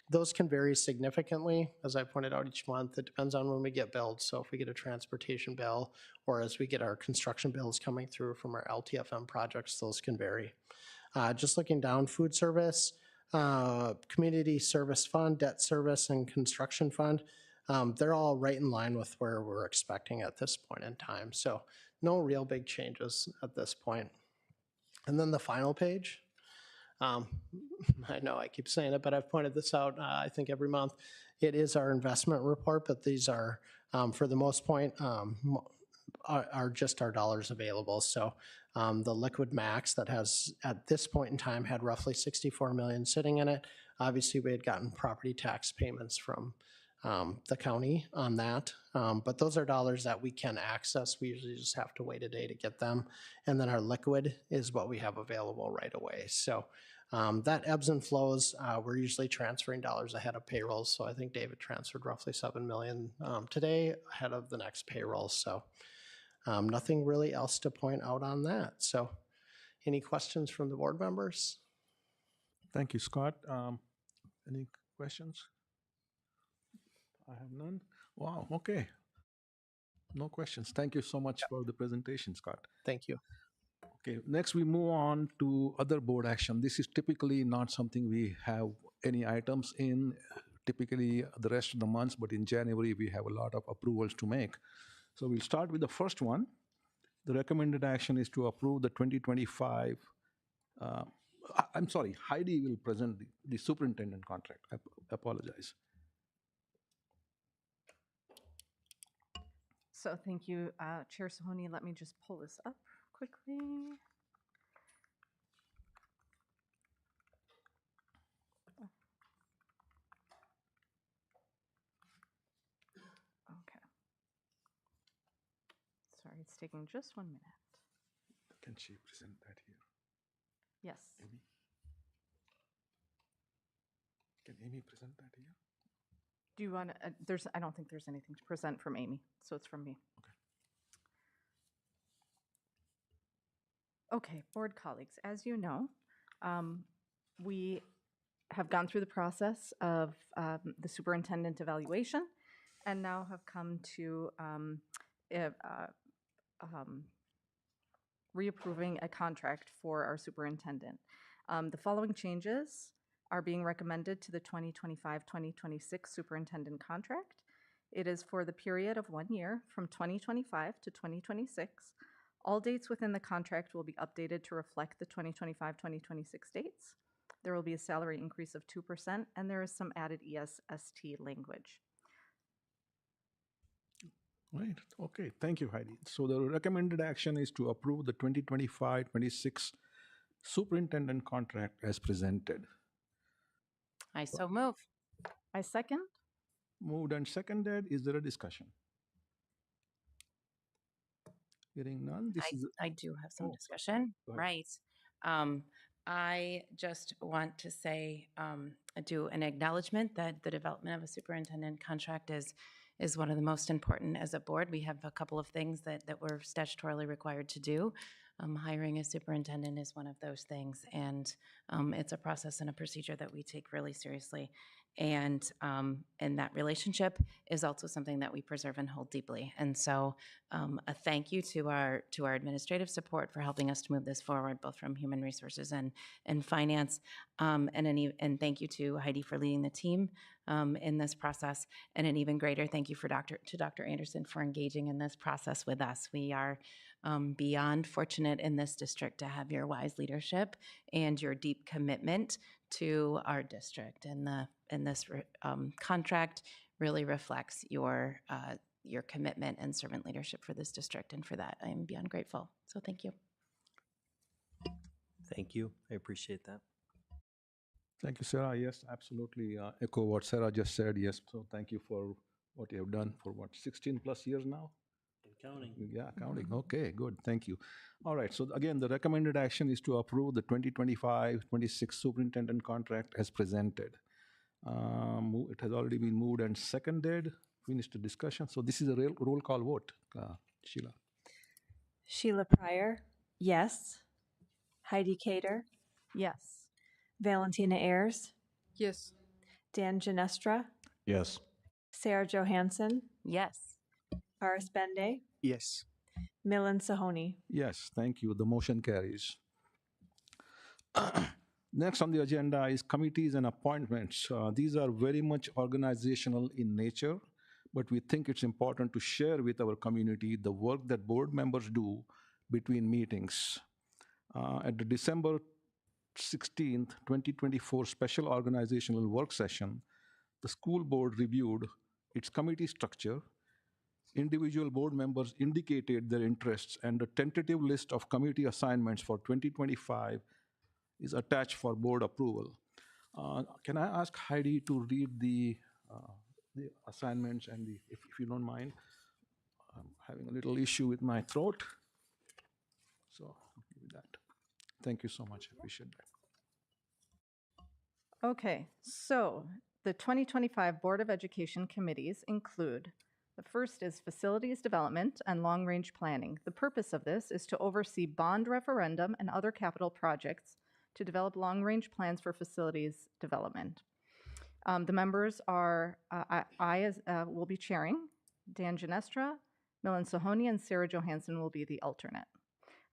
Those can vary significantly, as I pointed out each month. It depends on when we get billed. So if we get a transportation bill, or as we get our construction bills coming through from our LTFM projects, those can vary. Just looking down, food service, community service fund, debt service, and construction fund, they're all right in line with where we're expecting at this point in time. So no real big changes at this point. And then the final page, I know I keep saying it, but I've pointed this out, I think every month. It is our investment report, but these are, for the most point, are just our dollars available. So the liquid max that has, at this point in time, had roughly 64 million sitting in it. Obviously, we had gotten property tax payments from the county on that. But those are dollars that we can access. We usually just have to wait a day to get them. And then our liquid is what we have available right away. So that ebbs and flows. We're usually transferring dollars ahead of payrolls. So I think David transferred roughly 7 million today ahead of the next payroll. So nothing really else to point out on that. So any questions from the board members? Thank you, Scott. Any questions? I have none. Wow, okay. No questions. Thank you so much for the presentation, Scott. Thank you. Okay, next we move on to other board action. This is typically not something we have any items in, typically the rest of the months, but in January we have a lot of approvals to make. So we'll start with the first one. The recommended action is to approve the 2025, I'm sorry, Heidi will present the superintendent contract. I apologize. So thank you, Chair Sahoni. Let me just pull this up quickly. Okay. Sorry, it's taking just 1 minute. Can she present that here? Yes. Amy? Can Amy present that here? Do you want to, I don't think there's anything to present from Amy, so it's from me. Okay, board colleagues, as you know, we have gone through the process of the superintendent evaluation and now have come to reapproving a contract for our superintendent. The following changes are being recommended to the 2025-2026 superintendent contract. It is for the period of 1 year from 2025 to 2026. All dates within the contract will be updated to reflect the 2025-2026 dates. There will be a salary increase of 2%, and there is some added ESST language. Right. Okay. Thank you, Heidi. So the recommended action is to approve the 2025-26 superintendent contract as presented. I so move. I second. Moved and seconded. Is there a discussion? Hearing none. I do have some discussion. go ahead. Right. I just want to say, do an acknowledgement that the development of a superintendent contract is one of the most important as a board. We have a couple of things that we're statutorily required to do. Hiring a superintendent is one of those things, and it's a process and a procedure that we take really seriously. And that relationship is also something that we preserve and hold deeply. And so a thank you to our administrative support for helping us to move this forward, both from human resources and finance. And thank you to Heidi for leading the team in this process. And an even greater thank you to Dr. Anderson for engaging in this process with us. We are beyond fortunate in this district to have your wise leadership and your deep commitment to our district. And this contract really reflects your commitment and servant leadership for this district. And for that, I am beyond grateful. So thank you. Thank you. I appreciate that. Thank you, Sarah. Yes, absolutely. Echo what Sarah just said. Yes. So thank you for what you have done for 16 plus years now? Counting. Yeah, counting. Okay, good. Thank you. All right. So again, the recommended action is to approve the 2025-26 superintendent contract as presented. It has already been moved and seconded. Finished the discussion. So this is a roll call vote. Sheila. Sheila Pryor, yes. Heidi Cater, yes. Valentina Ayers, Yes. Dan Ginestra, Yes. Sarah Johansson, Yes. Paris Bende, Yes. Milan Sahoni. Yes, thank you. The motion carries. Next on the agenda is committees and appointments. These are very much organizational in nature, but we think it's important to share with our community the work that board members do between meetings. At the December 16th, 2024 special organizational work session, the school board reviewed its committee structure. Individual board members indicated their interests, and a tentative list of committee assignments for 2025 is attached for board approval. Can I ask Heidi to read the assignments and if you don't mind? I'm having a little issue with my throat, so I'll give you that. Thank you so much. I appreciate that. Okay, so the 2025 Board of Education committees include: the first is Facilities Development and Long-Range Planning. The purpose of this is to oversee bond referendum and other capital projects to develop long-range plans for facilities development. The members are, I will be chairing, Dan Ginestra, Milan Sahoni, and Sarah Johansson will be the alternate.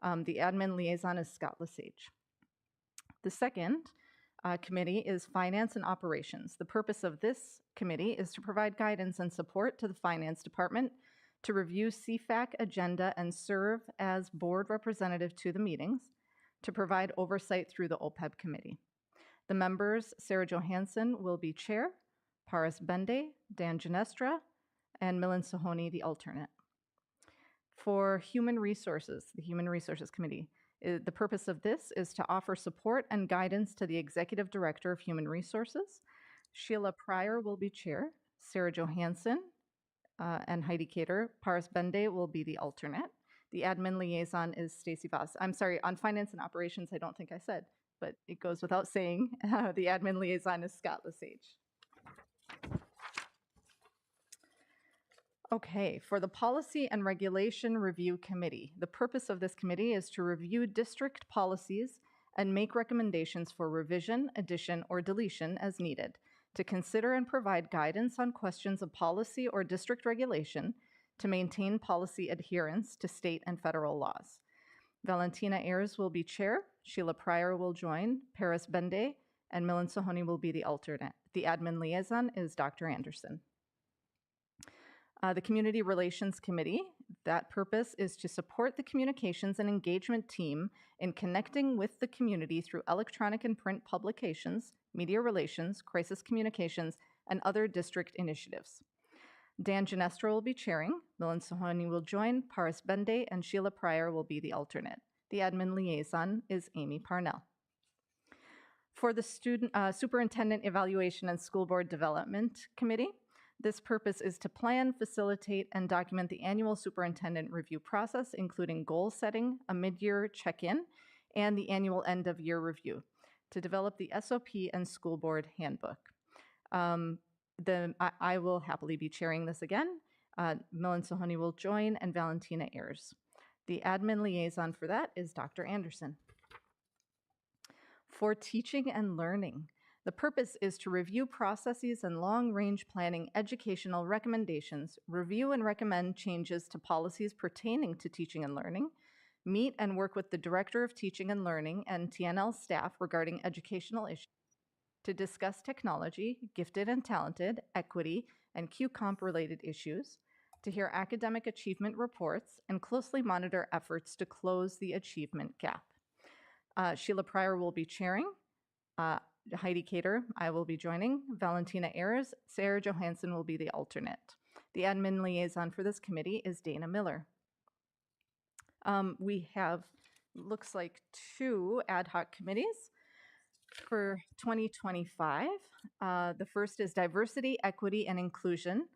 The admin liaison is Scott Lesage. The second committee is Finance and Operations. The purpose of this committee is to provide guidance and support to the Finance Department to review CFAC agenda and serve as board representative to the meetings, to provide oversight through the OPEB committee. The members, Sarah Johansson will be chair, Paris Bende, Dan Ginestra, and Milan Sahoni, the alternate. For Human Resources, the Human Resources Committee, the purpose of this is to offer support and guidance to the Executive Director of Human Resources. Sheila Pryor will be chair, Sarah Johansson and Heidi Cater. Paris Bende will be the alternate. The admin liaison is Stacy Voss. I'm sorry, on Finance and Operations, I don't think I said, but it goes without saying, the admin liaison is Scott Lesage. Okay, for the Policy and Regulation Review Committee, the purpose of this committee is to review district policies and make recommendations for revision, addition, or deletion as needed, to consider and provide guidance on questions of policy or district regulation, to maintain policy adherence to state and federal laws. Valentina Ayers will be chair, Sheila Pryor will join, Paris Bende, and Milan Sohoni will be the alternate. The admin liaison is Dr. Anderson. The Community Relations Committee, that purpose is to support the communications and engagement team in connecting with the community through electronic and print publications, media relations, crisis communications, and other district initiatives. Dan Ginestra will be chairing, Milan Sohoni will join, Paris Bende and Sheila Pryor will be the alternate. The admin liaison is Amy Parnell. For the Superintendent Evaluation and School Board Development Committee, this purpose is to plan, facilitate, and document the annual superintendent review process, including goal setting, a mid-year check-in, and the annual end-of-year review, to develop the SOP and school board handbook. I will happily be chairing this again. Milan Sohoni will join, and Valentina Ayers. The admin liaison for that is Dr. Anderson. For teaching and learning, the purpose is to review processes and long-range planning educational recommendations, review and recommend changes to policies pertaining to teaching and learning, meet and work with the Director of Teaching and Learning and TNL staff regarding educational issues, to discuss technology, gifted and talented, equity, and QComp related issues, to hear academic achievement reports, and closely monitor efforts to close the achievement gap. Sheila Pryor will be chairing. Heidi Cater, I will be joining. Valentina Ayers, Sarah Johansson will be the alternate. The admin liaison for this committee is Dana Miller. We have, looks like, 2 ad hoc committees for 2025. The first is Diversity, Equity, and Inclusion.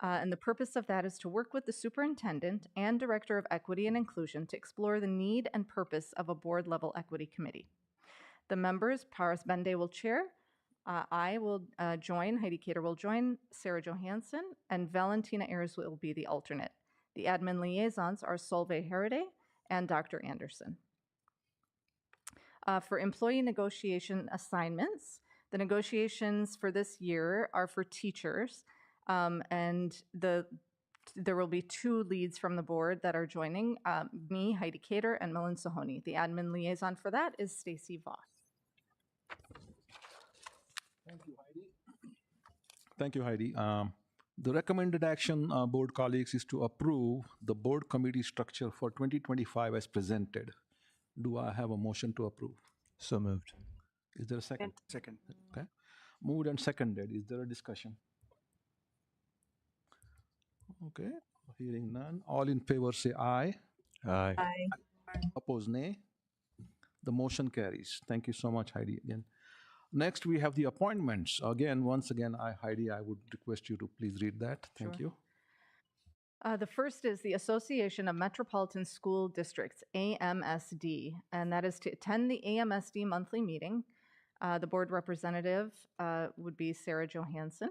And the purpose of that is to work with the superintendent and director of equity and inclusion to explore the need and purpose of a board-level equity committee. The members, Paris Bende will chair, I will join, Heidi Cater will join, Sarah Johansson, and Valentina Ayers will be the alternate. The admin liaisons are Solveig Heride and Dr. Anderson. For employee negotiation assignments, the negotiations for this year are for teachers, and there will be 2 leads from the board that are joining, me, Heidi Cater, and Milan Sohoni. The admin liaison for that is Stacy Voss. Thank you, Heidi. The recommended action, board colleagues, is to approve the board committee structure for 2025 as presented. Do I have a motion to approve? So moved. Is there a second? Second. Okay. Moved and seconded. Is there a discussion? Okay. Hearing none. All in favor say aye. Aye. Aye. Oppose nay. The motion carries. Thank you so much, Heidi, again. Next, we have the appointments. Once again, Heidi, I would request you to please read that. Thank you. The first is the Association of Metropolitan School Districts, AMSD, and that is to attend the AMSD monthly meeting. The board representative would be Sarah Johansson.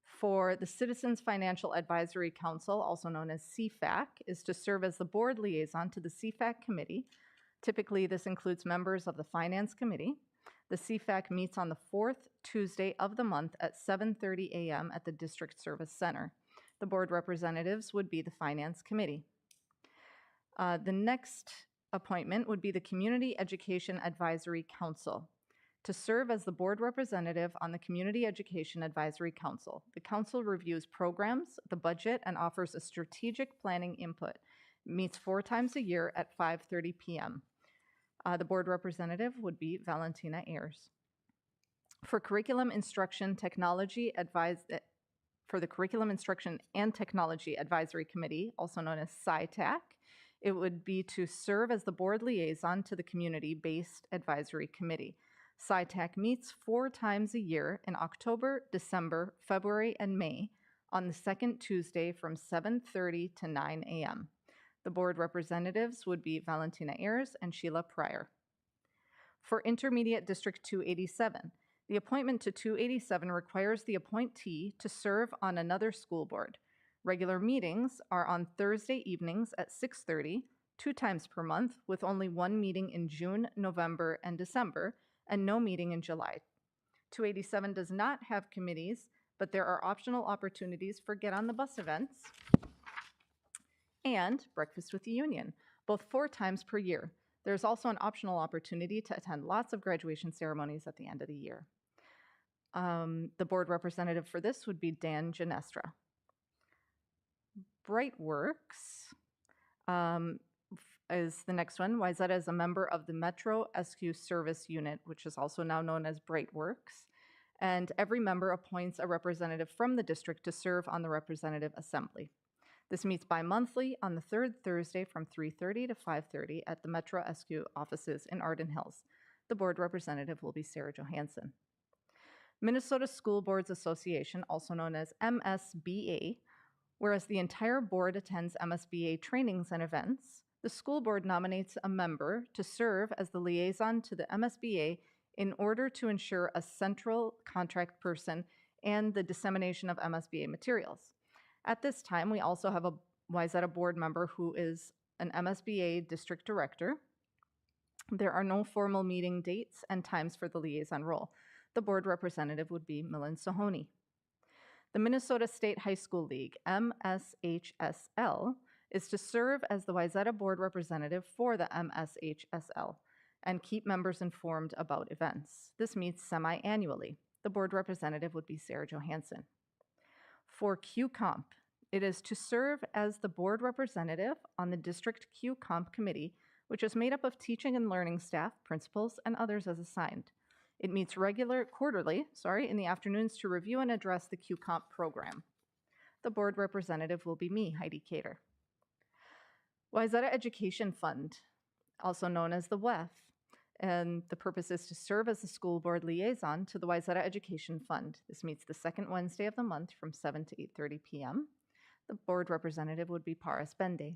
For the Citizens Financial Advisory Council, also known as CFAC, is to serve as the board liaison to the CFAC committee. Typically, this includes members of the Finance Committee. The CFAC meets on the 4th Tuesday of the month at 7:30 a.m. at the District Service Center. The board representatives would be the Finance Committee. The next appointment would be the Community Education Advisory Council. To serve as the board representative on the Community Education Advisory Council, the council reviews programs, the budget, and offers a strategic planning input. It meets 4 times a year at 5:30 p.m. The board representative would be Valentina Ayers. For Curriculum Instruction Technology for the Curriculum Instruction and Technology Advisory Committee, also known as SciTAC, it would be to serve as the board liaison to the Community-Based Advisory Committee. SciTAC meets 4 times a year in October, December, February, and May on the 2nd Tuesday from 7:30 to 9 a.m. The board representatives would be Valentina Ayers and Sheila Pryor. For Intermediate District 287, the appointment to 287 requires the appointee to serve on another school board. Regular meetings are on Thursday evenings at 6:30, 2 times per month, with only 1 meeting in June, November, and December, and no meeting in July. 287 does not have committees, but there are optional opportunities for Get on the Bus events and Breakfast with the Union, both 4 times per year. There's also an optional opportunity to attend lots of graduation ceremonies at the end of the year. The board representative for this would be Dan Ginestra. Brightworks is the next one. Wayzata is a member of the Metro SQ Service Unit, which is also now known as Brightworks. And every member appoints a representative from the district to serve on the representative assembly. This meets bi-monthly on the third Thursday from 3:30 to 5:30 at the Metro SQ offices in Arden Hills. The board representative will be Sarah Johansson. Minnesota School Boards Association, also known as MSBA, whereas the entire board attends MSBA trainings and events, the school board nominates a member to serve as the liaison to the MSBA in order to ensure a central contract person and the dissemination of MSBA materials. At this time, we also have a Wayzata board member who is an MSBA district director. There are no formal meeting dates and times for the liaison role. The board representative would be Millen Sahoni. The Minnesota State High School League, MSHSL, is to serve as the Wayzata board representative for the MSHSL and keep members informed about events. This meets semi-annually. The board representative would be Sarah Johansson. For QComp, it is to serve as the board representative on the district QComp committee, which is made up of teaching and learning staff, principals, and others as assigned. It meets quarterly in the afternoons to review and address the QComp program. The board representative will be me, Heidi Cater. Wayzata Education Fund, also known as the WEF, and the purpose is to serve as the school board liaison to the Wayzata Education Fund. This meets the second Wednesday of the month from 7 to 8:30 p.m. The board representative would be Paras Bende.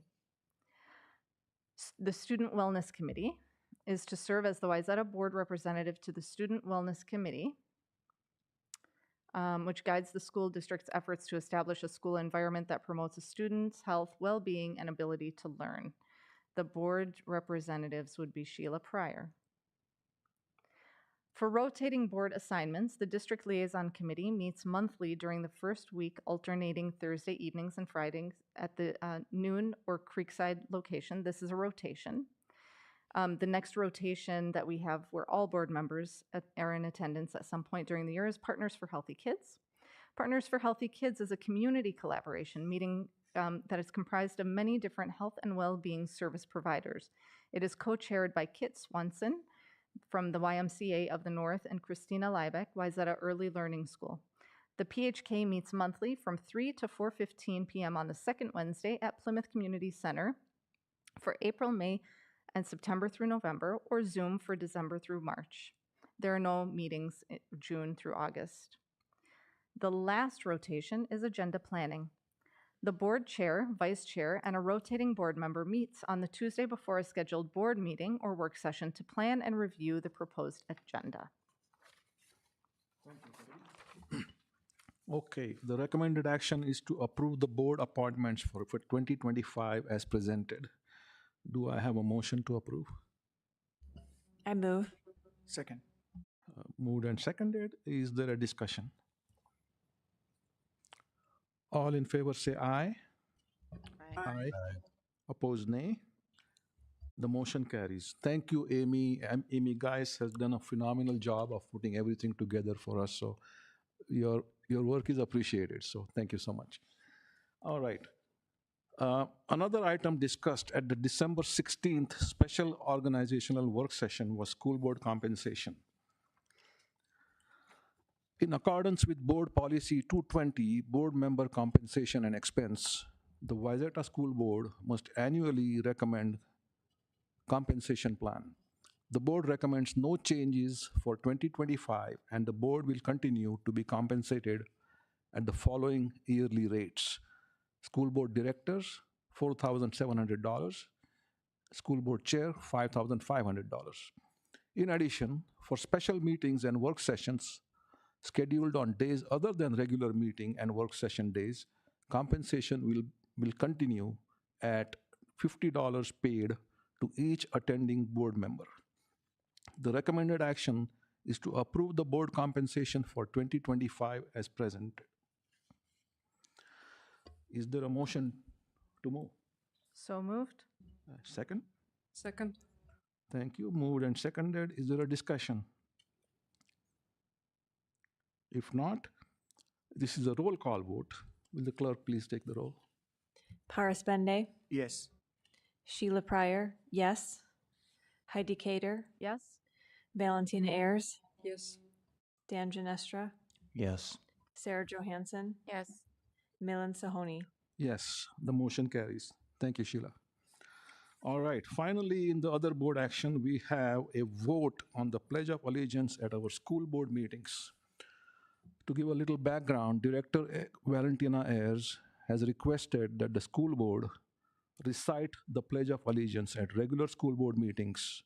The Student Wellness Committee is to serve as the Wayzata board representative to the Student Wellness Committee, which guides the school district's efforts to establish a school environment that promotes a student's health, well-being, and ability to learn. The board representatives would be Sheila Pryor. For rotating board assignments, the District Liaison Committee meets monthly during the first week, alternating Thursday evenings and Fridays at the Noon or Creekside location. This is a rotation. The next rotation that we have where all board members are in attendance at some point during the year is Partners for Healthy Kids. Partners for Healthy Kids is a community collaboration meeting that is comprised of many different health and well-being service providers. It is co-chaired by Kit Swanson from the YMCA of the North and Christina Liebeck, Wayzata Early Learning School. The PHK meets monthly from 3 to 4:15 p.m. on the second Wednesday at Plymouth Community Center for April, May, and September through November, or Zoom for December through March. There are no meetings in June through August. The last rotation is agenda planning. The board chair, vice chair, and a rotating board member meets on the Tuesday before a scheduled board meeting or work session to plan and review the proposed agenda. Okay, the recommended action is to approve the board appointments for 2025 as presented. Do I have a motion to approve? I move. Second. Moved and seconded. Is there a discussion? All in favor say aye. Aye. Opposed, nay. The motion carries. Thank you, Amy. Amy, guys, has done a phenomenal job of putting everything together for us. So your work is appreciated. So thank you so much. All right. Another item discussed at the December 16th special organizational work session was school board compensation. In accordance with Board Policy 220, Board Member Compensation and Expense, the Wayzata School Board must annually recommend compensation plan. The Board recommends no changes for 2025, and the Board will continue to be compensated at the following yearly rates. School Board Directors, $4,700. School Board Chair, $5,500. In addition, for special meetings and work sessions scheduled on days other than regular meeting and work session days, compensation will continue at $50 paid to each attending board member. The recommended action is to approve the board compensation for 2025 as presented. Is there a motion to move? So moved. Second? Second. Thank you. Moved and seconded. Is there a discussion? If not, this is a roll call vote. Will the clerk please take the roll? Paris Bende, Yes. Sheila Pryor, yes. Heidi Cater, Yes? Valentina Ayers, Yes. Dan Ginestra, Yes. Sarah Johansson, Yes. Milan Sahoni. Yes, the motion carries. Thank you, Sheila. All right, finally, in the other board action, we have a vote on the Pledge of Allegiance at our school board meetings. To give a little background, Director Valentina Ayers has requested that the school board recite the Pledge of Allegiance at regular school board meetings.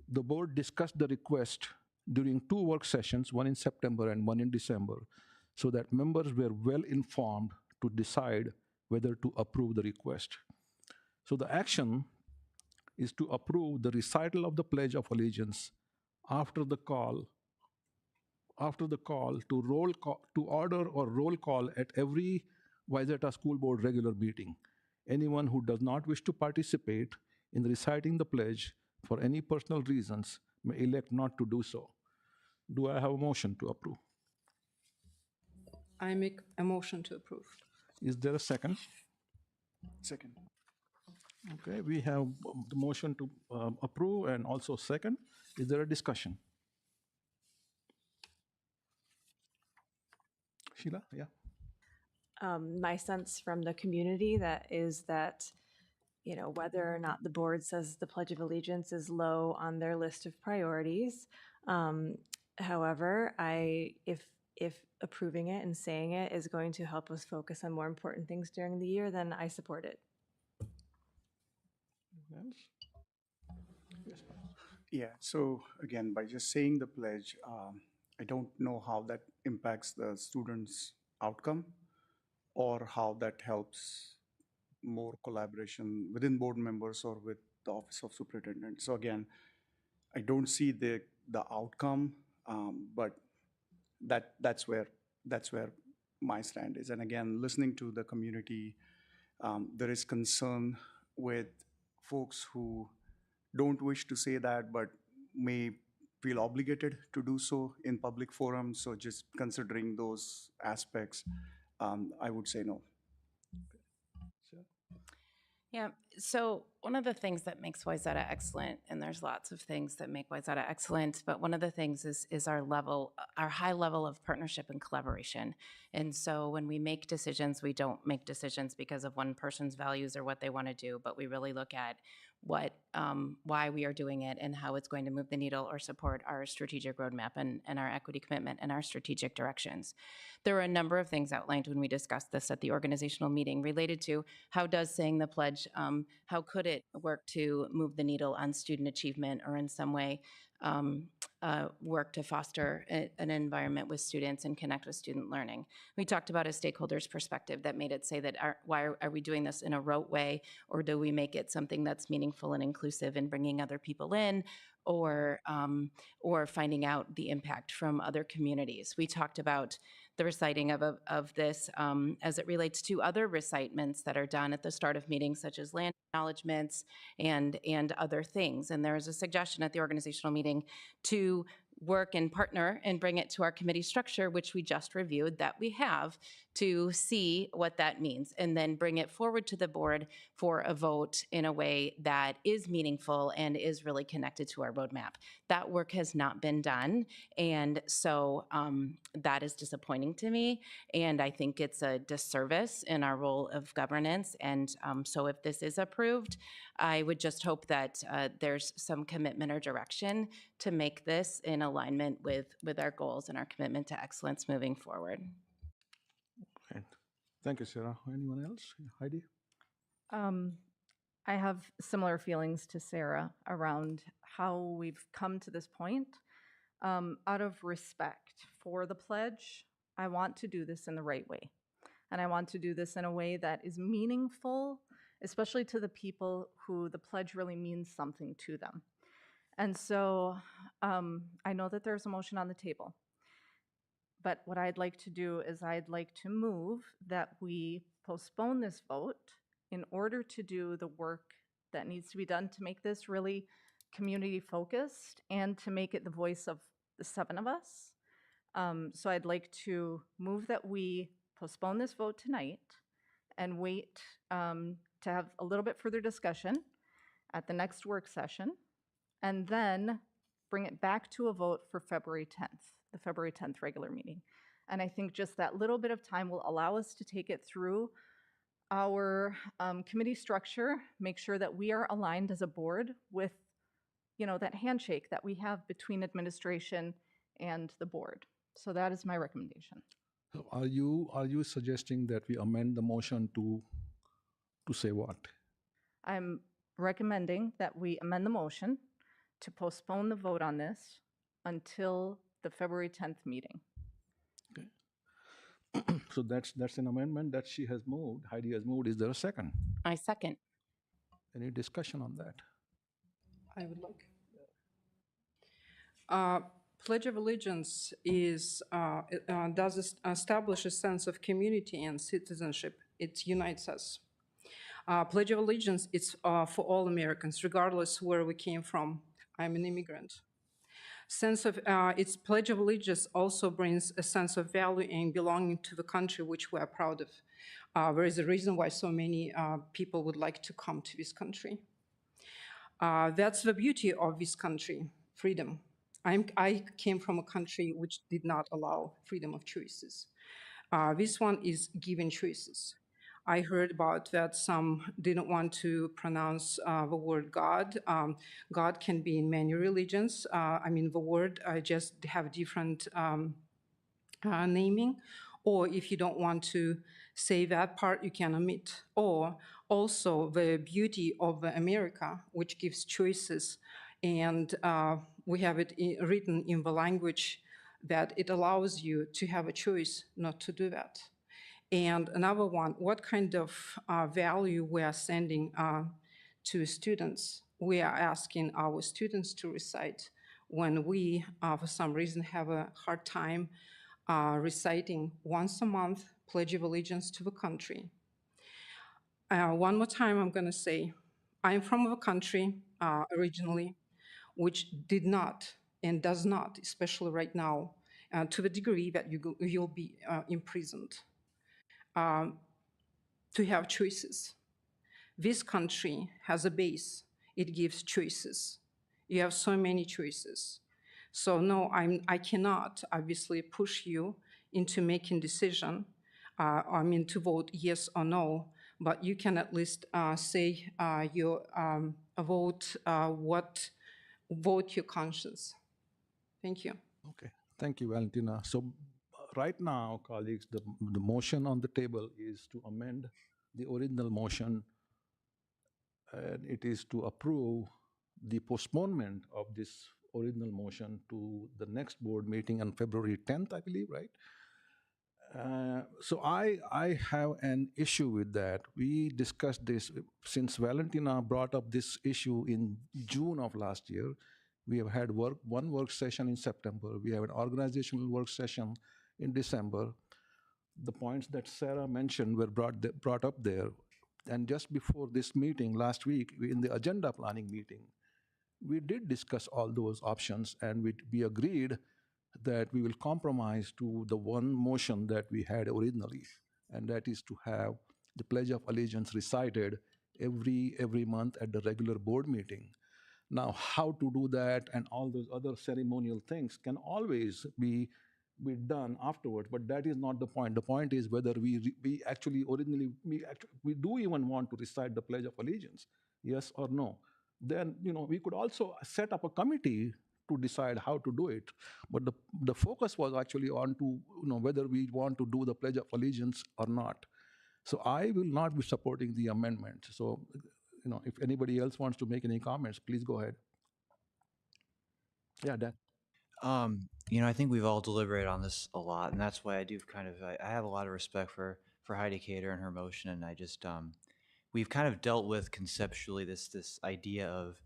The board discussed the request during 2 work sessions, one in September and one in December, so that members were well informed to decide whether to approve the request. So the action is to approve the recital of the Pledge of Allegiance after the call to order or roll call at every Wayzata School Board regular meeting. Anyone who does not wish to participate in reciting the pledge for any personal reasons may elect not to do so. Do I have a motion to approve? I make a motion to approve. Is there a second? Second. Okay, we have the motion to approve and also second. Is there a discussion? Sheila, yeah. My sense from the community that, you know, whether or not the board says the Pledge of Allegiance is low on their list of priorities. However, if approving it and saying it is going to help us focus on more important things during the year, then I support it. Yes. Yeah, so again, by just saying the pledge, I don't know how that impacts the students' outcome or how that helps more collaboration within board members or with the Office of Superintendent. So again, I don't see the outcome, but that's where my stand is. And again, listening to the community, there is concern with folks who don't wish to say that, but may feel obligated to do so in public forums. So just considering those aspects, I would say no. Yeah, so one of the things that makes Wayzata excellent, and there's lots of things that make Wayzata excellent, but one of the things is our high level of partnership and collaboration. And so when we make decisions, we don't make decisions because of one person's values or what they want to do, but we really look at why we are doing it and how it's going to move the needle or support our strategic roadmap and our equity commitment and our strategic directions. There were a number of things outlined when we discussed this at the organizational meeting related to how does saying the pledge, how could it work to move the needle on student achievement or in some way work to foster an environment with students and connect with student learning. We talked about a stakeholder's perspective that made it say that why are we doing this in a rote way, or do we make it something that's meaningful and inclusive and bringing other people in, or finding out the impact from other communities. We talked about the reciting of this as it relates to other recitements that are done at the start of meetings, such as land acknowledgements and other things. And there was a suggestion at the organizational meeting to work and partner and bring it to our committee structure, which we just reviewed, that we have, to see what that means, and then bring it forward to the board for a vote in a way that is meaningful and is really connected to our roadmap. That work has not been done, and so that is disappointing to me, and I think it's a disservice in our role of governance. And so if this is approved, I would just hope that there's some commitment or direction to make this in alignment with our goals and our commitment to excellence moving forward. Okay. Thank you, Sarah. Anyone else? Heidi? I have similar feelings to Sarah around how we've come to this point. Out of respect for the pledge, I want to do this in the right way. And I want to do this in a way that is meaningful, especially to the people who the pledge really means something to them. And so I know that there's a motion on the table. But what I'd like to do is I'd like to move that we postpone this vote in order to do the work that needs to be done to make this really community focused and to make it the voice of the 7 of us. So I'd like to move that we postpone this vote tonight and wait to have a little bit further discussion at the next work session, and then bring it back to a vote for February 10th, the February 10th regular meeting. And I think just that little bit of time will allow us to take it through our committee structure, make sure that we are aligned as a board with, you know, that handshake that we have between administration and the board. So that is my recommendation. So are you suggesting that we amend the motion to say what? I'm recommending that we amend the motion to postpone the vote on this until the February 10th meeting. So that's an amendment that she has moved. Heidi has moved. Is there a second? I second. Any discussion on that? I would like. Pledge of Allegiance does establish a sense of community and citizenship. It unites us. Pledge of Allegiance is for all Americans, regardless where we came from. I'm an immigrant. Its Pledge of Allegiance also brings a sense of value and belonging to the country which we are proud of. There is a reason why so many people would like to come to this country. That's the beauty of this country, freedom. I came from a country which did not allow freedom of choices. This one is given choices. I heard about that some didn't want to pronounce the word God. God can be in many religions. The word just have different naming. Or if you don't want to say that part, you can omit. Or also the beauty of America, which gives choices. And we have it written in the language that it allows you to have a choice not to do that. And another one, what kind of value we are sending to students? We are asking our students to recite when we, for some reason, have a hard time reciting once a month Pledge of Allegiance to the country. One more time, I'm going to say, I'm from a country originally which did not and does not, especially right now, to the degree that you'll be imprisoned. To have choices. This country has a base. It gives choices. You have so many choices. So no, I cannot obviously push you into making decision. To vote yes or no, but you can at least say your vote your conscience. Thank you. Okay, thank you, Valentina. So right now, colleagues, the motion on the table is to amend the original motion, and it is to approve the postponement of this original motion to the next board meeting on February 10th, I believe, right? So I have an issue with that. We discussed this since Valentina brought up this issue in June of last year. We have had one work session in September. We have an organizational work session in December. The points that Sarah mentioned were brought up there. And just before this meeting last week, in the agenda planning meeting, we did discuss all those options, and we agreed that we will compromise to the one motion that we had originally, and that is to have the Pledge of Allegiance recited every month at the regular board meeting. Now, how to do that and all those other ceremonial things can always be done afterwards, but that is not the point. The point is whether we do even want to recite the Pledge of Allegiance, yes or no. Then, we could also set up a committee to decide how to do it. But the focus was actually on to, whether we want to do the Pledge of Allegiance or not. So I will not be supporting the amendment. So, if anybody else wants to make any comments, please go ahead. Yeah, Dan. I think we've all deliberated on this a lot, and that's why I do I have a lot of respect for Heidi Cater and her motion, and I just, we've kind of dealt with conceptually this idea of,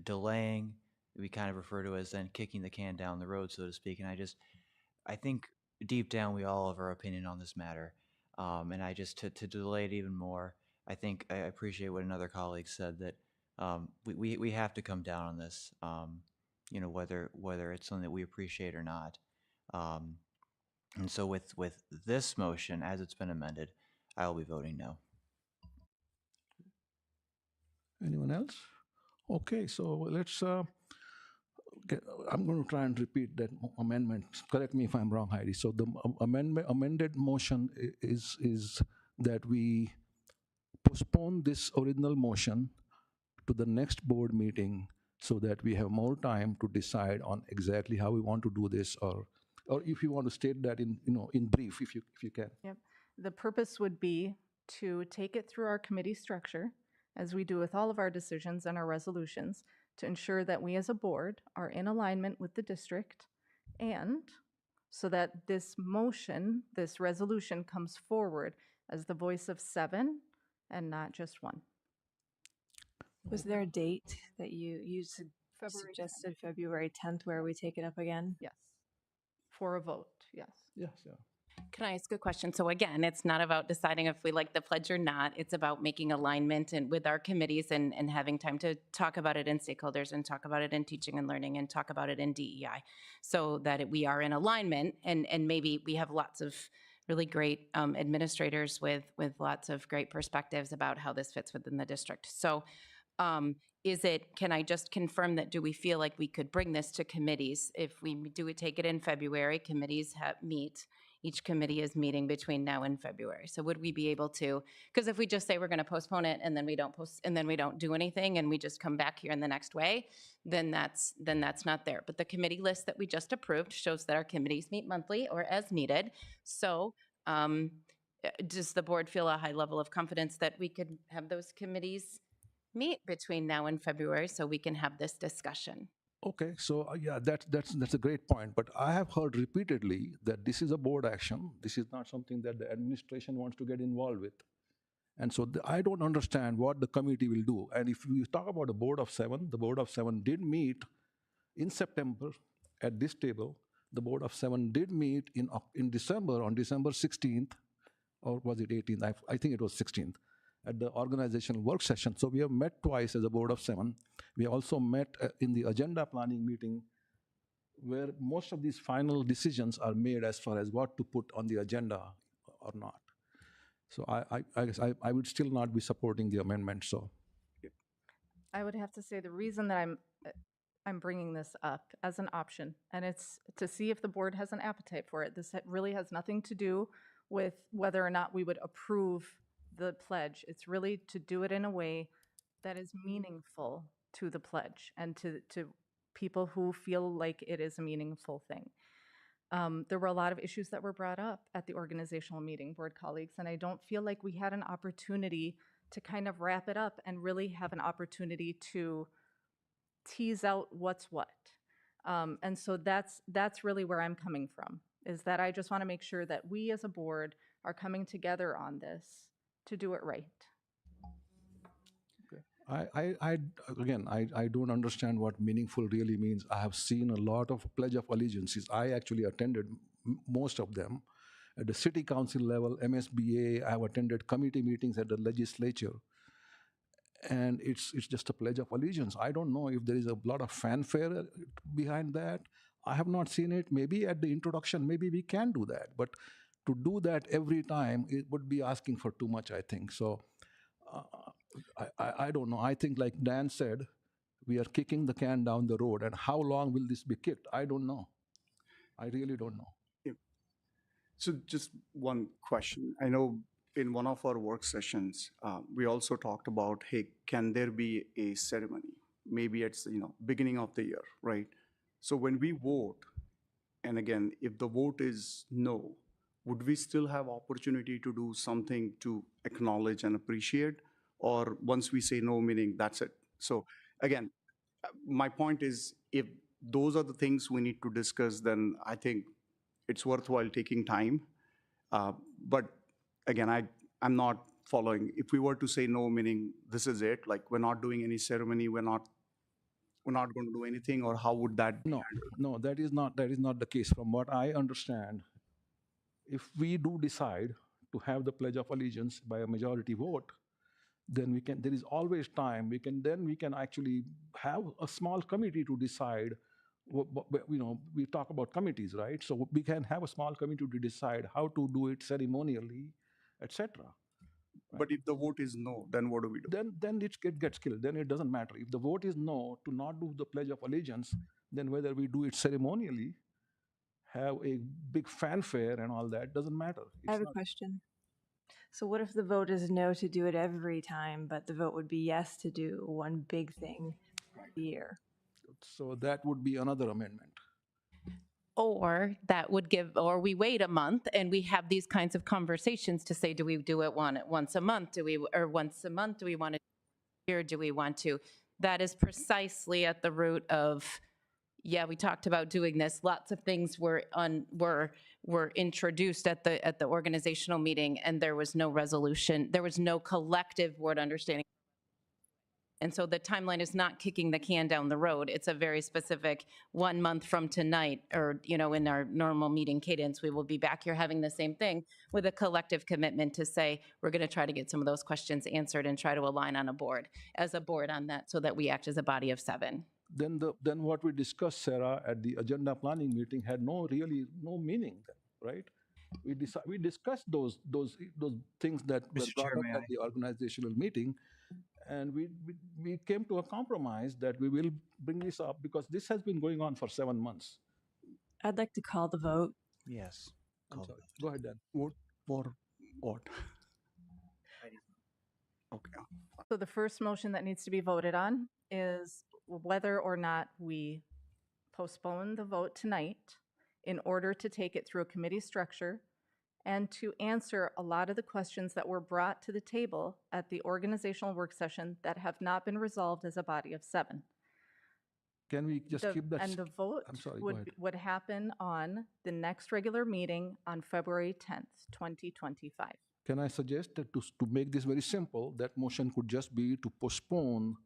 delaying, we kind of refer to as then kicking the can down the road, so to speak. And I think deep down we all have our opinion on this matter. And to delay it even more, I think I appreciate what another colleague said, that we have to come down on this, whether it's something that we appreciate or not. Um, and so with this motion, as it's been amended, I will be voting no. Anyone else? Okay, so let's. I'm going to try and repeat that amendment. Correct me if I'm wrong, Heidi. So the amended motion is that we postpone this original motion to the next board meeting so that we have more time to decide on exactly how we want to do this, or if you want to state that in brief, if you can. Yep. The purpose would be to take it through our committee structure, as we do with all of our decisions and our resolutions, to ensure that we as a board are in alignment with the district, and so that this motion, this resolution comes forward as the voice of 7 and not just 1. Was there a date that you suggested February 10th where we take it up again? Yes. For a vote, yes. Yes, yeah. Can I ask a question? So again, it's not about deciding if we like the pledge or not. It's about making alignment and with our committees and having time to talk about it in stakeholders and talk about it in teaching and learning and talk about it in DEI, so that we are in alignment, and maybe we have lots of really great administrators with lots of great perspectives about how this fits within the district. So can I just confirm that, do we feel like we could bring this to committees? If we take it in February, committees meet. Each committee is meeting between now and February. So would we be able to, because if we just say we're going to postpone it and then we don't do anything and we just come back here in the next way, then that's not there. But the committee list that we just approved shows that our committees meet monthly or as needed. So does the board feel a high level of confidence that we could have those committees meet between now and February so we can have this discussion? Okay, so yeah, that's a great point. But I have heard repeatedly that this is a board action. This is not something that the administration wants to get involved with. And so I don't understand what the committee will do. And if we talk about a board of 7, the board of 7 did meet in September at this table. The board of 7 did meet in December, on December 16th, or was it 18th? I think it was 16th, at the organizational work session. So we have met twice as a board of 7. We also met in the agenda planning meeting, where most of these final decisions are made as far as what to put on the agenda or not. So I would still not be supporting the amendment. So I would have to say the reason that I'm bringing this up as an option, and it's to see if the board has an appetite for it. This really has nothing to do with whether or not we would approve the pledge. It's really to do it in a way that is meaningful to the pledge and to people who feel like it is a meaningful thing. There were a lot of issues that were brought up at the organizational meeting, board colleagues, and I don't feel like we had an opportunity to kind of wrap it up and really have an opportunity to tease out what's what. And so that's really where I'm coming from, is that I just want to make sure that we as a board are coming together on this to do it right. I don't understand what meaningful really means. I have seen a lot of Pledge of Allegiances. I actually attended most of them at the city council level, MSBA. I have attended committee meetings at the legislature. And it's just a Pledge of Allegiance. I don't know if there is a lot of fanfare behind that. I have not seen it. Maybe at the introduction, maybe we can do that. But to do that every time, it would be asking for too much, I think. So I don't know. I think, like Dan said, we are kicking the can down the road. And how long will this be kicked? I don't know. I really don't know. Yeah. So just one question. I know in one of our work sessions, we also talked about, hey, can there be a ceremony? Maybe it's beginning of the year, right? So when we vote, and again, if the vote is no, would we still have opportunity to do something to acknowledge and appreciate? Or once we say no, meaning that's it? So again, my point is, if those are the things we need to discuss, then I think it's worthwhile taking time. But again, I'm not following. If we were to say no, meaning this is it, like we're not doing any ceremony, we're not going to do anything, or how would that be handled? No, that is not the case. From what I understand, if we do decide to have the Pledge of Allegiance by a majority vote, then there is always time. We can actually have a small committee to decide. We talk about committees, right? So we can have a small committee to decide how to do it ceremonially, etc. But if the vote is no, then what do we do? Then it gets killed. Then it doesn't matter. If the vote is no to not do the Pledge of Allegiance, then whether we do it ceremonially, have a big fanfare and all that, doesn't matter. I have a question. So what if the vote is no to do it every time, but the vote would be yes to do one big thing a year? So that would be another amendment. Or that would or we wait a month and we have these kinds of conversations to say, do we do it once a month? Or once a month, do we want to, here, do we want to? That is precisely at the root of, yeah, we talked about doing this. Lots of things were introduced at the organizational meeting, and there was no resolution. There was no collective board understanding. And so the timeline is not kicking the can down the road. It's a very specific 1 month from tonight, or, in our normal meeting cadence, we will be back here having the same thing with a collective commitment to say, we're going to try to get some of those questions answered and try to align on a board on that, so that we act as a body of 7. Then what we discussed, Sarah, at the agenda planning meeting had no meaning, right? We discussed those things that were Mr. brought Chair, up may at I? the organizational meeting, and we came to a compromise that we will bring this up because this has been going on for 7 months. I'd like to call the vote. Yes. I'm sorry. Go ahead, Dan. Vote for what? Okay. So the first motion that needs to be voted on is whether or not we postpone the vote tonight in order to take it through a committee structure and to answer a lot of the questions that were brought to the table at the organizational work session that have not been resolved as a body of 7. Can we just keep that? And the vote I'm sorry, go ahead. would happen on the next regular meeting on February 10th, 2025. Can I suggest that to make this very simple, that motion could just be to postpone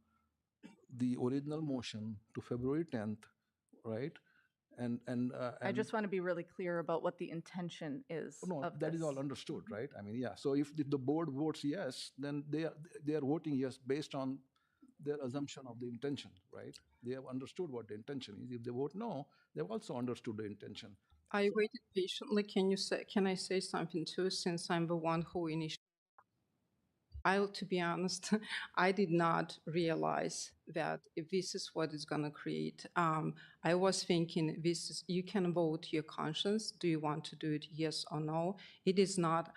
the original motion to February 10th, right? And I just want to be really clear about what the intention is. no, of that is this. all understood, right? I mean, yeah. So if the board votes yes, then they are voting yes based on their assumption of the intention, right? They have understood what the intention is. If they vote no, they've also understood the intention. I waited patiently. Can I say something too, since I'm the one who initiated? To be honest, I did not realize that if this is what it's going to create. I was thinking you can vote your conscience. Do you want to do it, yes or no? It is not.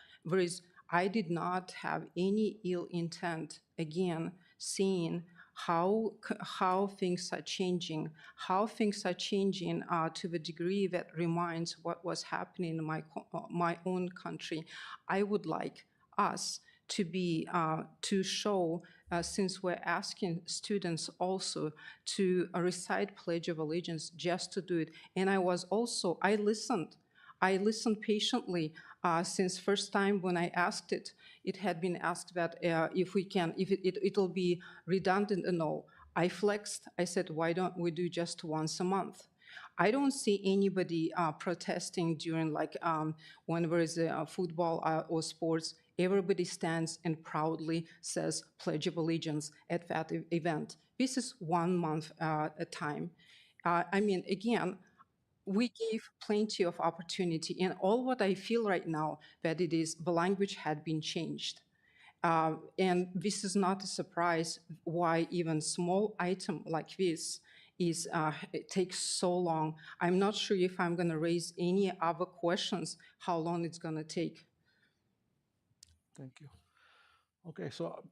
I did not have any ill intent. Again, seeing how things are changing, to the degree that reminds what was happening in my own country. I would like us to be to show, since we're asking students also to recite Pledge of Allegiance, just to do it. And I listened patiently since first time when I asked it. It had been asked that if it'll be redundant and all. I flexed. I said, why don't we do just once a month? I don't see anybody protesting during when there is football or sports. Everybody stands and proudly says Pledge of Allegiance at that event. This is 1 month at a time. Again, we gave plenty of opportunity, and all what I feel right now that it is the language had been changed. And this is not a surprise why even small item like this it takes so long. I'm not sure if I'm going to raise any other questions, how long it's going to take. Thank you. Okay, so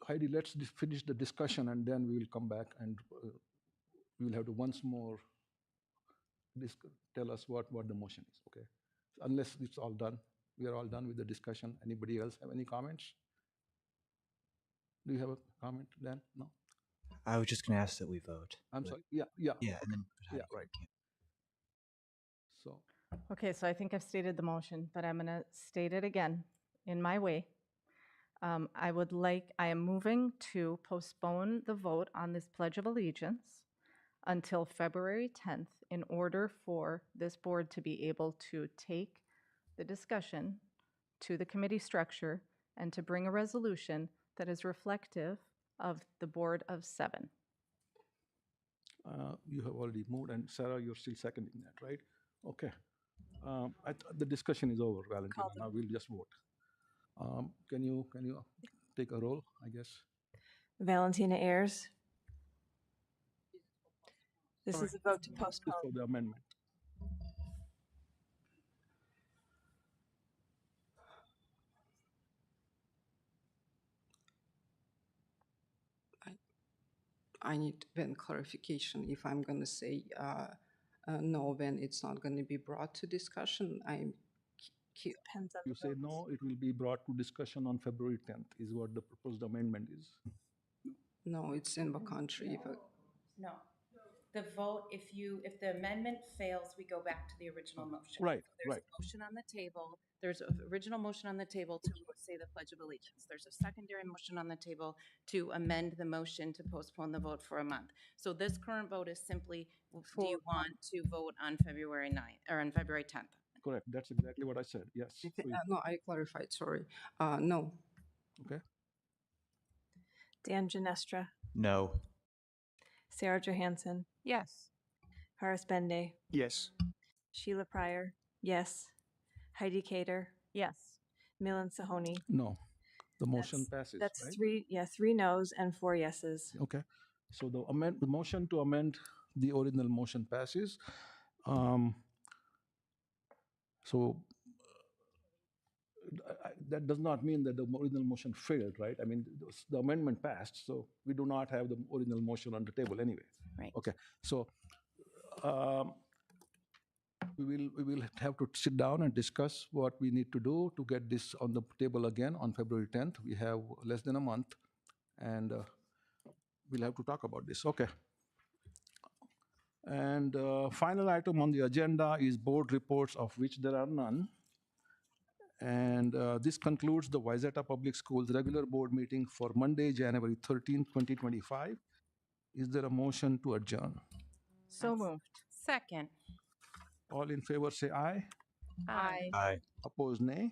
Heidi, let's finish the discussion and then we will come back and we will have to once more tell us what the motion is, okay? So unless it's all done, we are all done with the discussion. Anybody else have any comments? Do you have a comment, Dan? No? I was just going to ask that we vote. I'm sorry. Yeah. Yeah, and then Yeah, right. So. Okay, so I think I've stated the motion, but I'm going to state it again in my way. I am moving to postpone the vote on this Pledge of Allegiance until February 10th in order for this board to be able to take the discussion to the committee structure and to bring a resolution that is reflective of the Board of 7. You have already moved, and Sarah, you're still seconding that, right? Okay. The discussion is over, Valentina. Now we'll just vote. Can you take a roll, I guess? Valentina Ayers. This Sorry. is a vote to This postpone. is for the amendment. I need then clarification if I'm going to say no, then it's not going to be brought to discussion. Depends on You say no, it will be brought to discussion on February 10th, is what the proposed amendment is. No, it's in the country. No. The vote, if the amendment fails, we go back to the original motion. Right, There's right. a motion on the table. There's an original motion on the table to say the Pledge of Allegiance. There's a secondary motion on the table to amend the motion to postpone the vote for a month. So this current vote is simply, do you want to vote on February 9th or on February 10th? Correct. That's exactly what I said. Yes. No, I clarified. Sorry. No. Okay. Dan Ginestra. No. Sarah Johansson. Yes. Horace Bende. Yes. Sheila Pryor. Yes. Heidi Cater. Yes. Milan Sahoni. No. The motion passes. That's right? three noes and 4 yeses. Okay. So the motion to amend the original motion passes. That does not mean that the original motion failed, right? I mean, the amendment passed, so we do not have the original motion on the table anyway. Right. Okay. So we will have to sit down and discuss what we need to do to get this on the table again on February 10th. We have less than a month, and we'll have to talk about this. Okay. And final item on the agenda is board reports, of which there are none. And this concludes the Wayzata Public Schools regular board meeting for Monday, January 13, 2025. Is there a motion to adjourn? So moved. Second. All in favor say aye. Aye. Aye. Opposed, nay.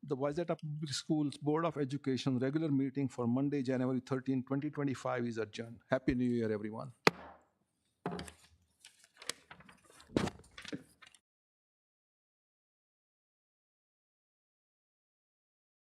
The Wayzata Public Schools Board of Education regular meeting for Monday, January 13, 2025 is adjourned. Happy New Year, everyone.